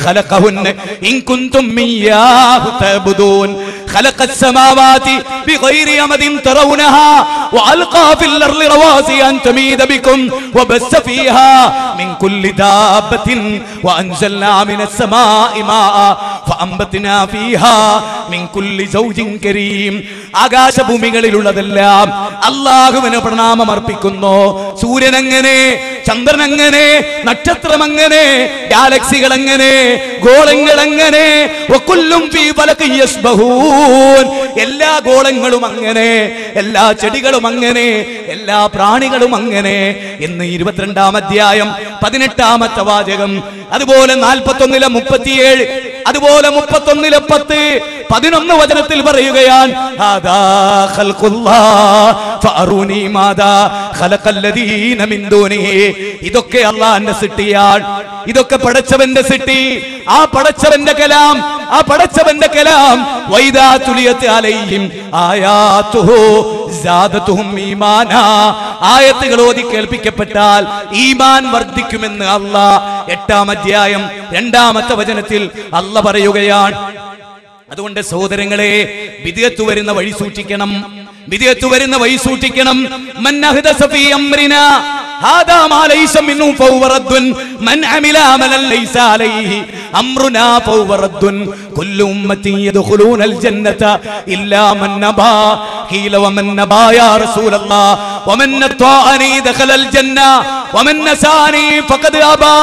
ഖലഖഹുന്ന ഇൻ കുൻതും ഇയ്യാഹു തഅബുദൂൻ. خلق السماوات بغير أمد ترونها وألقى في الأرض رواسي أن تميد بكم وبث فيها من كل دابة وأنزلنا من السماء ماء فأنبتنا فيها من كل زوج كريم. ആകാശഭൂമികളിലുള്ളതെല്ലാം അല്ലാഹുവിന് പ്രണാമം അർപ്പിക്കുന്നു. സൂര്യൻ എങ്ങനെ, ചന്ദ്രൻ എങ്ങനെ, നക്ഷത്രം എങ്ങനെ, ഗാലക്സികൾ എങ്ങനെ, ഗോളങ്ങൾ എങ്ങനെ, വകുല്ലും ഫീ ഫലകി യസ്ബഹൂൻ, എല്ലാ ഗോളങ്ങളും അങ്ങനെ, എല്ലാ ചെടികളും അങ്ങനെ, എല്ലാ പ്രാണികളും അങ്ങനെ എന്ന് 22-ാം അധ്യായം 18-ാമത്തെ വാചകം. അതുപോലെ 41-ലെ 37, അതുപോലെ 31-ലെ 10, 11 വചനത്തിൽ പറയുകയാണ്, ഹാദാ ഖൽഖുല്ലാഹ് ഫഅറൂനി മാദാ ഖലഖല്ലദീന മിൻ ദൂനിഹി. ഇതൊക്കെ അല്ലാഹുവിന്റെ സൃഷ്ടിയാണ്, ഇതൊക്കെ പടച്ചവന്റെ സൃഷ്ടി. ആ പടച്ചവന്റെ കലാം, ആ പടച്ചവന്റെ കലാം വൈദാ തുലിയത് അലൈഹിം ആയാതുഹു സാദതുഹും ഈമാനാ, ആയത്തുകൾ ഓതി കേൾപ്പിക്കപ്പെട്ടാൽ ഈമാൻ വർദ്ധിക്കുമെന്ന് അല്ലാഹ് 8-ാം അധ്യായം 2-ാമത്തെ വചനത്തിൽ അല്ലാഹ് പറയുകയാണ്. അതുകൊണ്ട് സഹോദരങ്ങളെ, ബിദ്അത്ത് വരുന്ന വഴി സൂക്ഷിക്കണം, ബിദ്അത്ത് വരുന്ന വഴി സൂക്ഷിക്കണം. മൻ അഹ്ദസ ഫീ അംരിനാ ഹാദാ മാ ലൈസ മിൻഹു ഫഹുവ റദ്ദുൻ മൻ അമില അമലൻ ലൈസ അലൈഹി അംറുനാ ഫഹുവ റദ്ദുൻ കുല്ലു ഉമ്മത്തിൻ യദ്ഖുലൂനൽ ജന്നത ഇല്ലാ മൻ നബാ ഖീല വമൻ നബാ യാ റസൂലല്ലാഹ് വമൻ നത്വാഅനി ദഖലൽ ജന്ന വമൻ നസാനി ഫഖദ് അബാ.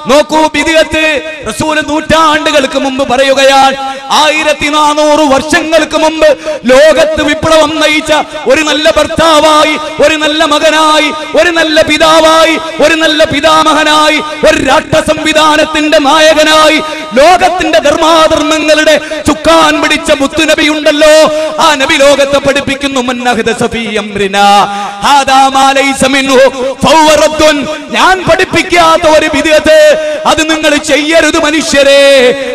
നോക്കൂ, ബിദ്അത്ത് റസൂൽ നൂറ്റാണ്ടുകൾക്ക് മുമ്പ് പറയുകയാണ്. 1400 വർഷങ്ങൾക്ക് മുമ്പ് ലോകത്ത് വിപ്ലവം നയിച്ച ഒരു നല്ല ഭർത്താവായി, ഒരു നല്ല മകനായി, ഒരു നല്ല പിതാവായി, ഒരു നല്ല പിതാമഹനായി, ഒരു രാഷ്ട്ര സംവിധാനത്തിന്റെ നായകനായി, ലോകത്തിന്റെ ധർമാധർമ്മങ്ങളുടെ ചുക്കാൻ പിടിച്ച മുത്തുനബി ഉണ്ടല്ലോ, ആ നബി ലോകത്തെ പഠിപ്പിക്കുന്നു, മൻ അഹ്ദസ ഫീ അംരിനാ ഹാദാ മാ ലൈസ മിൻഹു ഫഹുവ റദ്ദുൻ. ഞാൻ പഠിപ്പിക്കാത്ത ഒരു ബിദ്അത്ത് അത് നിങ്ങൾ ചെയ്യരുത് മനുഷ്യരെ,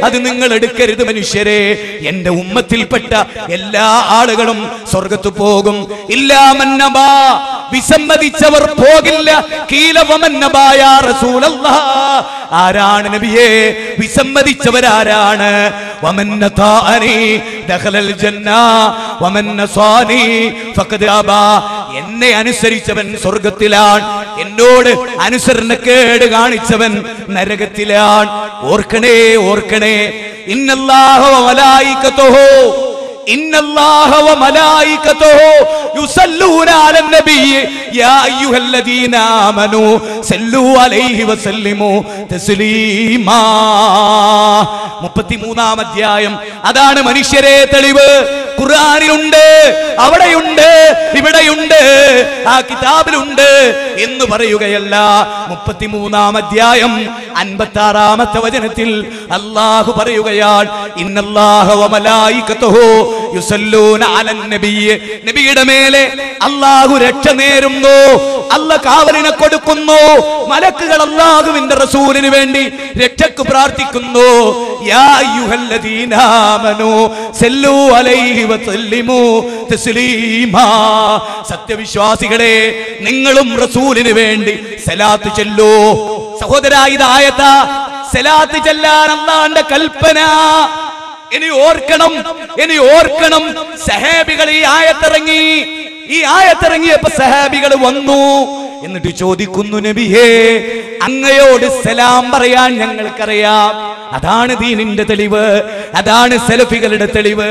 അത് നിങ്ങൾ എടുക്കരുത് മനുഷ്യരെ. എന്റെ ഉമ്മത്തിൽപ്പെട്ട എല്ലാ ആളുകളും സ്വർഗത്ത് പോകും. ഇല്ലാ മൻ നബാ, വിസമ്മതിച്ചവർ പോകില്ല. ഖീല വമൻ നബാ യാ റസൂലല്ലാഹ്, ആരാണ് നബിയേ വിസമ്മതിച്ചവരാരാണ്? വമൻ നതാഅനി ദഖലൽ ജന്ന വമൻ നസാനി ഫഖദ് അബാ. എന്നെ അനുസരിച്ചവൻ സ്വർഗത്തിലാണ്, എന്നോട് അനുസരണക്കേട് കാണിച്ചവൻ നരകത്തിലാണ്. ഓർക്കണേ, ഓർക്കണേ. ഇന്നല്ലാഹ വ മലായികതുഹു ഇന്നല്ലാഹ വ മലായികതുഹു യുസല്ലൂന അലൻ നബിയ്യി യാ അയ്യുഹല്ലദീന ആമനൂ സല്ലൂ അലൈഹി വസല്ലിമു തസ്ലീമാ. 33-ാം അധ്യായം. അതാണ് മനുഷ്യരെ തെളിവ്. ഖുർആനിലുണ്ട്, അവിടെയുണ്ട്, ഇവിടെയുണ്ട്, ആ കിതാബിലുണ്ട് എന്ന് പറയുകയല്ല. 33-ാം അധ്യായം 56-ാമത്തെ വചനത്തിൽ അല്ലാഹു പറയുകയാണ്, ഇന്നല്ലാഹ വ മലായികതുഹു യുസല്ലൂന അലൻ നബിയ്യി. നബിയുടെ മേലെ അല്ലാഹു രക്ഷ നേരുന്നു. അല്ലാഹ് കാവലിനെ കൊടുക്കുന്നു. മലക്കുകൾ അല്ലാഹുവിന്റെ റസൂലിന് വേണ്ടി രക്ഷക്ക് പ്രാർത്ഥിക്കുന്നു. യാ അയ്യുഹല്ലദീന ആമനൂ സല്ലു അലൈഹി വസല്ലിമു തസ്ലീമാ. സത്യവിശ്വാസികളെ, നിങ്ങളും റസൂലിന് വേണ്ടി സലാത്ത് ചൊല്ലൂ. സഹോദരാ, ഇത് ആയത്താ. സലാത്ത് ചൊല്ലാൻ അല്ലാഹുവിന്റെ കൽപ്പന. ഇനി ഓർക്കണം, സഹാബികൾ ഈ ആയത്തിറങ്ങിയപ്പോ സഹാബികൾ വന്നു. എന്നിട്ട് ചോദിക്കുന്നു, നബിയേ, അങ്ങയോട് സലാം പറയാൻ ഞങ്ങൾക്കറിയാം. അതാണ് ദീനിന്റെ തെളിവ്, അതാണ് സലഫികളുടെ തെളിവ്.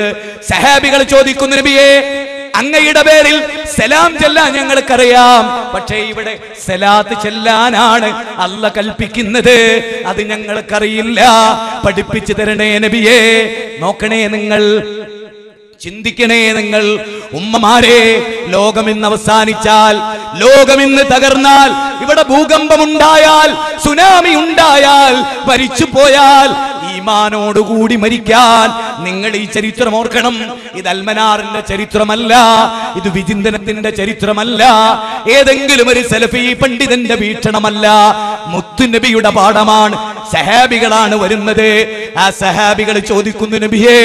സഹാബികൾ ചോദിക്കുന്നു, നബിയേ, അങ്ങയുടെ പേരിൽ സലാം ചെല്ലാൻ ഞങ്ങൾക്കറിയാം, പക്ഷേ ഇവിടെ സലാത്ത് ചെല്ലാനാണ് അല്ലാഹ് കൽപ്പിക്കുന്നത്. അത് ഞങ്ങൾക്കറിയില്ല, പഠിപ്പിച്ചു തരണേ നബിയേ. നോക്കണേ നിങ്ങൾ, ചിന്തിക്കണേ നിങ്ങൾ. ഉമ്മമാരെ, ലോകമിന്ന് അവസാനിച്ചാൽ, ലോകമിന്ന് തകർന്നാൽ, ഇവിടെ ഭൂകമ്പമുണ്ടായാൽ, സുനാമി ഉണ്ടായാൽ, മരിച്ചു പോയാൽ, ഈമാനോടുകൂടി മരിക്കാൻ നിങ്ങൾ ഈ ചരിത്രം ഓർക്കണം. ഇത് അൽമനാറിന്റെ ചരിത്രമല്ല, ഇത് വിചിന്തനത്തിന്റെ ചരിത്രമല്ല, ഏതെങ്കിലും ഒരു സലഫി പണ്ഡിതന്റെ വീക്ഷണമല്ല. മുത്തുനബിയുടെ പാഠമാണ്. സഹാബികളാണ് വരുന്നത്. ആ സഹാബികൾ ചോദിക്കുന്നു, നബിയേ,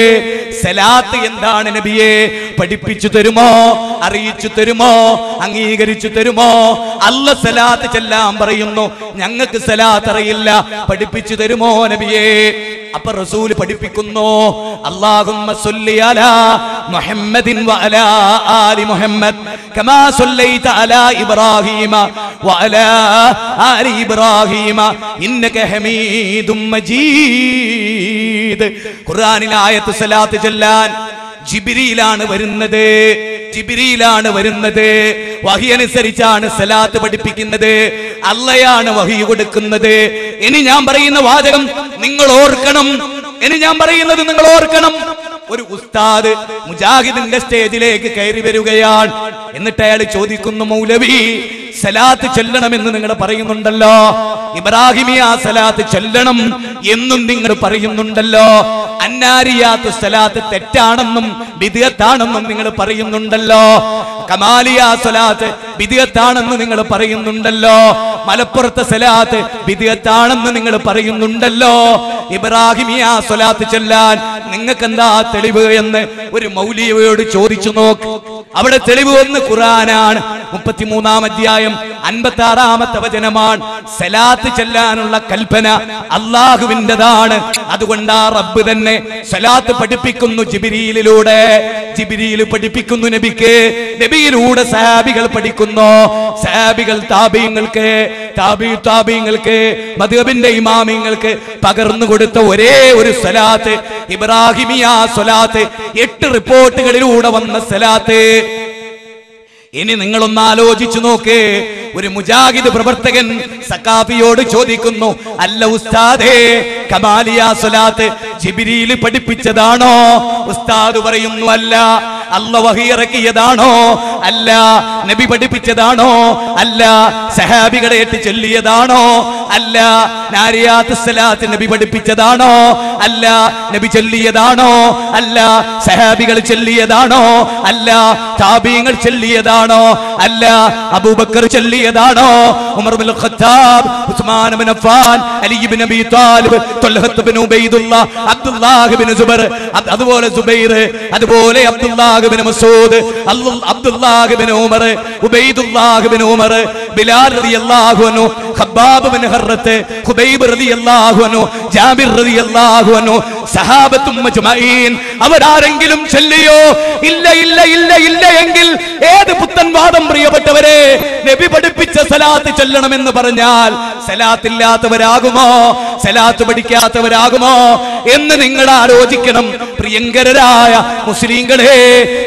സലാത്ത് എന്താണ് നബിയേ? പഠിപ്പിച്ചു തരുമോ? അറിയിച്ചു തരുമോ? അംഗീകരിച്ചു തരുമോ? അല്ലാഹ് സലാത്ത് ചെല്ലാൻ പറയുന്നു, ഞങ്ങൾക്ക് സലാത്ത് അറിയില്ല, പഠിപ്പിച്ചു തരുമോ നബിയേ? അപ്പൊ റസൂൽ പഠിപ്പിക്കുന്നു, അല്ലാഹുമ്മ സ്വല്ലി അലാ മുഹമ്മദിൻ വഅലാ ആലി മുഹമ്മദ് കമാ സ്വല്ലൈത അലാ ഇബ്രാഹീമ വഅലാ ആലി ഇബ്രാഹീമ ഇന്നക ഹമീദും മജീദ്. ഖുർആനിലെ ആയത്ത് സലാത്ത് ചൊല്ലാൻ ജിബ്രീലാണ് വരുന്നത്. വഹി അനുസരിച്ചാണ് സലാത്ത് പഠിപ്പിക്കുന്നത്. അള്ളയാണ് വഹി കൊടുക്കുന്നത്. ഇനി ഞാൻ പറയുന്ന വാചകം നിങ്ങൾ ഓർക്കണം. ഒരു ഉസ്താദ് മുജാഹിദിന്റെ സ്റ്റേജിലേക്ക് കയറി വരികയാണ്. എന്നിട്ട് അയാൾ ചോദിക്കുന്നു, മൗലവി, സലാത്ത് ചൊല്ലണമെന്ന് നിങ്ങൾ പറയുന്നുണ്ടല്ലോ, ഇബ്രാഹിമിയ സലാത്ത് ചൊല്ലണം എന്നും നിങ്ങൾ പറയുന്നുണ്ടല്ലോ, അന്നാരിയാത്ത് സലാത്ത് തെറ്റാണെന്നും ബിദ്അത്താണെന്നും നിങ്ങൾ പറയുന്നുണ്ടല്ലോ, കമാലിയ സലാത്ത് ബിദ്അത്താണെന്ന് നിങ്ങൾ പറയുന്നുണ്ടല്ലോ, മലപ്പുറത്തെ സലാത്ത് ബിദ്അത്താണെന്ന് നിങ്ങൾ പറയുന്നുണ്ടല്ലോ, ഇബ്രാഹിമിയ സലാത്ത് ചൊല്ലാൻ നിങ്ങൾക്ക് എന്താ തെളിവ് എന്ന് ഒരു മൗലവിയോട് ചോദിച്ചു നോക്ക്. അവിടെ തെളിവ് ഒന്ന് ഖുർആനാണ്. 33-ാം അധ്യായം 56-ാമത്തെ വചനമാണ്. സലാത്ത് ചെല്ലാനുള്ള കൽപ്പന അല്ലാഹുവിൻ്റെതാണ്. അതുകൊണ്ട് ആ റബ്ബ് തന്നെ സലാത്ത് പഠിപ്പിക്കുന്നു ജിബ്രീലിലൂടെ. ജിബ്രീൽ പഠിപ്പിക്കുന്നു നബിക്ക്, നബിയിലൂടെ സഹാബികൾ പഠിക്കുന്നു. സഹാബികൾ താബീങ്ങൾക്ക്, താബീങ്ങൾക്ക്, മദ്ഹബിന്റെ ഇമാമിങ്ങൾക്ക് പകർന്നു കൊടുത്ത ഒരേ ഒരു സലാത്ത് ഇബ്രാഹിമിയ സലാത്ത്, 8 റിപ്പോർട്ടുകളിലൂടെ വന്ന സലാത്ത്. ഇനി നിങ്ങളൊന്ന് ആലോചിച്ചു നോക്ക്. ഒരു മുജാഹിദ് പ്രവർത്തകൻ സഖാഫിയോട് ചോദിക്കുന്നു, അല്ല ഉസ്താദേ, കമാലിയ സ്വലാത്ത് ജിബ്രീൽ പഠിപ്പിച്ചതാണോ? ഉസ്താദ് പറയുന്നു, അല്ല. അല്ലാഹു വഹി ഇറക്കിയതാണോ? അല്ല. നബി പഠിപ്പിച്ചതാണോ? അല്ല. സഹാബികളെ ചൊല്ലിയതാണോ? അല്ല. നാരിയാത്ത് സ്വലാത്ത് നബി പഠിപ്പിച്ചതാണോ? അല്ല. നബി ചൊല്ലിയതാണോ? അല്ല. സഹാബികൾ ചൊല്ലിയതാണോ? അല്ല. താബീങ്ങൾ ചൊല്ലിയതാണോ? അല്ല. അബൂബക്കർ ചൊല്ലിയതാണോ? Umar ibnul Khattab, Uthman ibn Affan, Ali ibn Abi Talib, Talha ibn Ubaidullah, Abdullah ibn Zubair, അതുപോലെ സുബൈർ, അതുപോലെ അബ്ദുല്ലാഹ് ഇബ്നു മസ്ഊദ്, അബ്ദുല്ലാഹ് ഇബ്നു ഉമർ, ഉബൈദുല്ലാഹ് ഇബ്നു ഉമർ, ബിലാൽ റളിയല്ലാഹു അൻഹു, ഖബ്ബാബ് ഇബ്നു ഹർറത്ത്, ഖുബൈബ് റളിയല്ലാഹു അൻഹു, ജാബിർ റളിയല്ലാഹു അൻഹു, സഹാബത്തും മജ്മഈൻ. അവരാരെങ്കിലും ചൊല്ലിയോ? ഇല്ല. എങ്കിൽ ഏത് പുത്തൻ വാദം പ്രിയപ്പെട്ടവരെ? നബി പഠിപ്പിച്ച സലാത്ത് ചൊല്ലണമെന്ന് പറഞ്ഞാൽ സലാത്തില്ലാത്തവരാകുമോ? സലാത്ത് പഠിക്കാത്തവരാകുമോ എന്ന് നിങ്ങൾ ആലോചിക്കണം. പ്രിയങ്കരായ മുസ്ലിങ്ങളെ,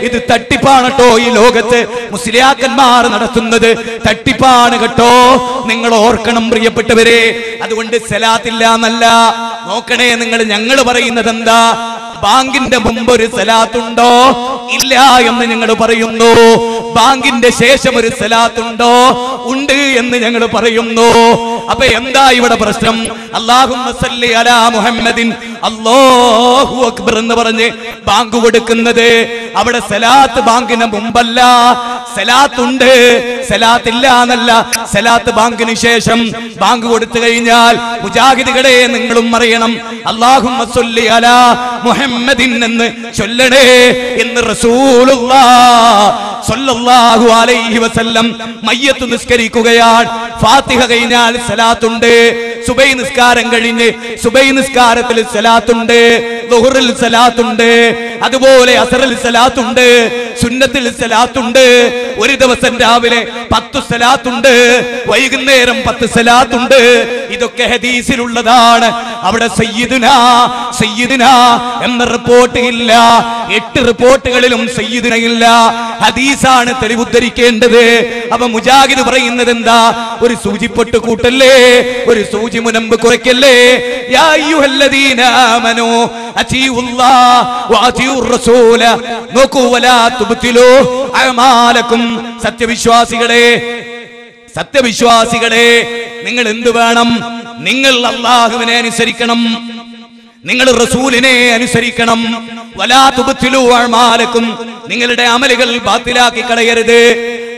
ഇത് തട്ടിപ്പാണട്ടോ. ഈ ലോകത്ത് മുസ്ലിയാക്കന്മാർ നടത്തുന്നത് തട്ടിപ്പാണ് കേട്ടോ. നിങ്ങൾ ഓർക്കണം പ്രിയപ്പെട്ടവരെ. അതുകൊണ്ട് സലാത്തില്ല എന്നല്ല. നോക്കണേ നിങ്ങൾ, ഞങ്ങൾ പറയുന്നത് എന്താ? ബാങ്കിന്റെ മുമ്പ് ഒരു സലാത്തുണ്ടോ? ഇല്ല എന്ന് ഞങ്ങൾ പറയുന്നു. ബാങ്കിന്റെ ശേഷം ഒരു സലാത്തുണ്ടോ? ഉണ്ട് എന്ന് ഞങ്ങൾ പറയുന്നു. അപ്പൊ എന്താ ഇവിടെ പ്രശ്നം? അല്ലാഹുമ്മ സല്ലി അലാ മുഹമ്മദിൻ, അല്ലാഹു അക്ബർ എന്ന് പറഞ്ഞ് ബാങ്ക് കൊടുക്കുന്നത് അവിടെ സലാത്ത് ബാങ്കിന് മുമ്പല്ല. സലാത്തുണ്ട്, സലാത്തില്ല എന്നല്ല. സലാത്ത് ബാങ്കിന് ശേഷം ബാങ്ക് കൊടുത്തു കഴിഞ്ഞാൽ മുജാഹിദുകളെ നിങ്ങളും അറിയണം, അല്ലാഹുമ്മ സല്ലി അലാ മുഹമ്മദിൻ എന്ന് ചൊല്ലണേ എന്ന് റസൂലുള്ളാഹ് സ്വല്ലല്ലാഹു അലൈഹി വസല്ലം മയ്യത്ത് നിസ്കരിക്കുകയാണ്. ഫാത്തിഹ കഴിഞ്ഞാൽ സലാത്തുണ്ട്. സുബൈ നിസ്കാരം കഴിഞ്ഞ് സുബൈ നിസ്കാരത്തിൽ സലാത്തുണ്ട്. ളുഹറിൽ സലാത്തുണ്ട്. അതുപോലെ അസറിൽ സലാത്തുണ്ട്. സുന്നത്തിൽ സലാത്തുണ്ട്. ഒരു ദിവസം രാവിലെ 10 സലാത്തുണ്ട്, വൈകുന്നേരം 10 സലാത്തുണ്ട്. ഇതൊക്കെ ഹദീസിലുള്ളതാണ്. അവിടെ സയ്യിദുനാ സയ്യിദുനാ എന്ന റിപ്പോർട്ട് ഇല്ല. 8 റിപ്പോർട്ടുകളിലും സയ്യിദുന ഇല്ല. ഹദീസാണ് തെളിവുദ്ധരിക്കേണ്ടത്. അപ്പൊ മുജാഹിദ് പറയുന്നത് എന്താ? ഒരു സൂചിപ്പൊട്ട് കൂട്ടല്ലേ, ഒരു സൂചി മുനമ്പ് കുറയ്ക്കല്ലേ. യാ അയ്യുഹല്ലദീന ആമനൂ അതീഉല്ലാഹ വഅതീഉർ റസൂല നോക്കൂ വലാ തുബ്തിലൂ അഅമാലക്കും. സത്യവിശ്വാസികളെ, സത്യവിശ്വാസികളെ, നിങ്ങൾ എന്ത് വേണം? നിങ്ങൾ അല്ലാഹുവിനെ അനുസരിക്കണം, നിങ്ങൾ റസൂലിനെ അനുസരിക്കണം. വലാ തുബ്തിലൂ അഅമാലക്കും, നിങ്ങളുടെ അമലുകൾ ബാത്തിലാക്കി കളയരുത്.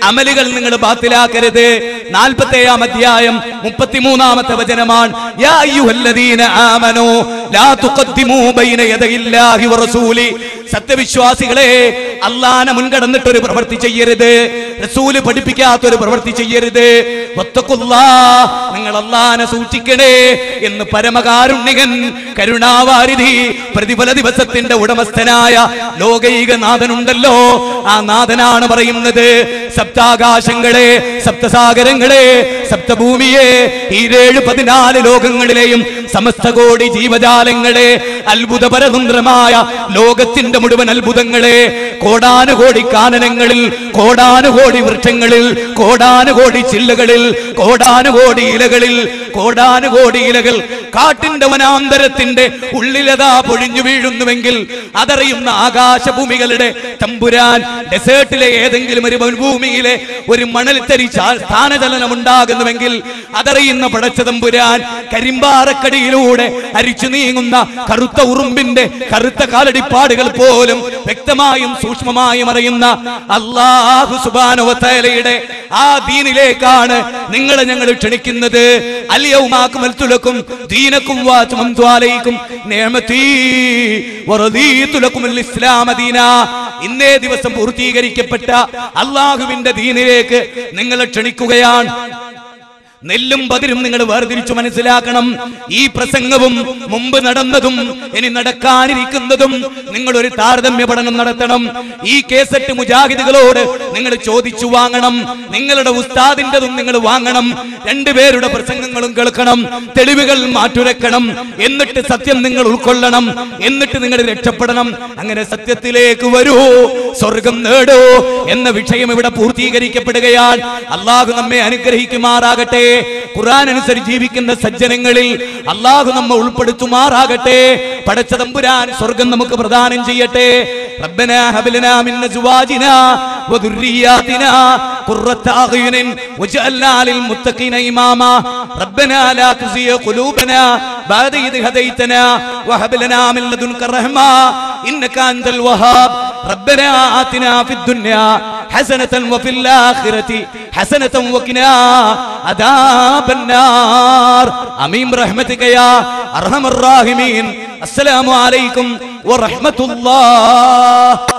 അമലുകൾ നിങ്ങൾ ബാത്തിലാക്കരുത്. 47-ാം അധ്യായം 33-ാമത്തെ വചനമാണ്. യാ അയ്യുഹല്ലദീന ആമനൂ ലാ തുഖദ്ദിമൂ ബൈന യദയില്ലാഹി വറസൂലി. സത്യവിശ്വാസികളെ, അല്ലാഹനെ മുൻകടന്നിട്ട് ഒരു പ്രവൃത്തി ചെയ്യരുത്, റസൂല് പഠിപ്പിക്കാത്തൊരു പ്രവൃത്തി ചെയ്യരുത്. വത്തഖുല്ലാഹ്, നിങ്ങൾ അല്ലാഹനെ സൂക്ഷിക്കണേ എന്ന് പരമകാരുണ്യകൻ കരുണാവാരിധി പ്രതിഫല ദിവസത്തിന്റെ ഉടമസ്ഥനായ ലോകൈക നാഥനുണ്ടല്ലോ, ആ നാഥനാണ് പറയുന്നത്. സപ്താകാശങ്ങളെ, സപ്തസാഗരങ്ങളെ, സപ്തഭൂമിയെ, ഈ 7-14 ലോകങ്ങളിലെയും സമസ്ത കോടി ജീവജാലങ്ങളെ, അത്ഭുതപരതന്ത്രമായ ലോകത്തിന്റെ മുഴുവൻ അത്ഭുതങ്ങളെ, കോടാനുകോടി കാനനങ്ങളിൽ, കോടാനുകോടി വൃക്ഷങ്ങളിൽ, കോടാനുകോടി ചില്ലകളിൽ, കോടാനുകോടി ഇലകളിൽ, കോടാനുകോടി ഇലകൾ കാട്ടിന്റെ വനാന്തരത്തിന്റെ ഉള്ളിലതാ പൊഴിഞ്ഞു വീഴുന്നുവെങ്കിൽ അതറിയുന്ന ആകാശഭൂമികളുടെ തമ്പുരാൻ, ഡെസേർട്ടിലെ ഏതെങ്കിലും ഒരു ഭൂമിയിലെ ഒരു മണൽത്തരി സ്ഥാനചലനം ഉണ്ടാകുന്നുവെങ്കിൽ അതറിയുന്ന പടച്ച തമ്പുരാൻ, കരിമ്പാറക്കടിയിലൂടെ അരിച്ചു നീങ്ങുന്ന കറുത്ത ഉറുമ്പിന്റെ കറുത്ത കാലടിപ്പാടുകൾ പോലും വ്യക്തമായും സൂക്ഷ്മമായും അറിയുന്ന അല്ലാഹു സുബ്ഹാനഹു വ തആലയുടെ ആ ദീനിലേക്കാണ് നിങ്ങളെ ഞങ്ങൾ ക്ഷണിക്കുന്നത്. അൽയൗമ അക്മൽതു ലക്കും ദീനക്കും വഅത്മംതു അലൈക്കും നിഅമതി വറദീതു ലക്കുമുൽ ഇസ്ലാമ ദീനാ. ഇന്നേ ദിവസം പൂർത്തീകരിക്കപ്പെട്ട അല്ലാഹുവിന്റെ ദീനിലേക്ക് നിങ്ങളെ ക്ഷണിക്കുകയാണ്. നെല്ലും പതിരും നിങ്ങൾ വേർതിരിച്ചു മനസ്സിലാക്കണം. ഈ പ്രസംഗവും മുമ്പ് നടന്നതും ഇനി നടക്കാനിരിക്കുന്നതും നിങ്ങൾ ഒരു താരതമ്യ പഠനം നടത്തണം. ഈ കേസറ്റ് മുജാഹിദുകളോട് നിങ്ങൾ ചോദിച്ചു വാങ്ങണം. നിങ്ങളുടെ ഉസ്താദിന്റെതും നിങ്ങൾ വാങ്ങണം. 2 പേരുടെ പ്രസംഗങ്ങളും കേൾക്കണം. തെളിവുകൾ മാറ്റുരക്കണം. എന്നിട്ട് സത്യം നിങ്ങൾ ഉൾക്കൊള്ളണം. എന്നിട്ട് നിങ്ങൾ രക്ഷപ്പെടണം. അങ്ങനെ സത്യത്തിലേക്ക് വരൂ, സ്വർഗം നേടൂ എന്ന വിഷയം ഇവിടെ പൂർത്തീകരിക്കപ്പെടുകയാണ്. അല്ലാഹു നമ്മെ അനുഗ്രഹിക്കുമാറാകട്ടെ. ഖുർആൻ അനുസരിച്ച് ജീവിക്കുന്ന സജ്ജനങ്ങളിൽ അല്ലാഹു നമ്മെ ഉൾപ്പെടുത്തുമാറാകട്ടെ. പടച്ച തമ്പുരാൻ സ്വർഗം നമുക്ക് പ്രദാനം ചെയ്യട്ടെ. റബ്ബനാ ഹബ് ലനാ മിൻ അസ്വാജിനാ വദുർരിയാതിനാ ഖുർറത അഅ്യുനിൻ വജഅൽനാ ലിൽ മുത്തഖീന ഇമാമാ. റബ്ബനാ ലാ തുസിയ ഖുലൂബനാ ബഅദ ഇദ് ഹദൈതനാ വഹബ് ലനാ മിൻ ലദുൻക റഹ്മാ ഇന്നക അൻതൽ വഹാബ്. റബ്ബനാ ആതിനാ ഫിദ് ദുനിയാ ഹസനതൻ വഫിൽ ആഖിറതി ഹസനതൻ വഖിനാ അദാബൻ നാർ. ആമീൻ ബിറഹ്മതിക യാ അർഹമർ റഹീമീൻ. അസ്സലാമു അലൈക്കും വറഹ്മത്തുള്ളാഹി.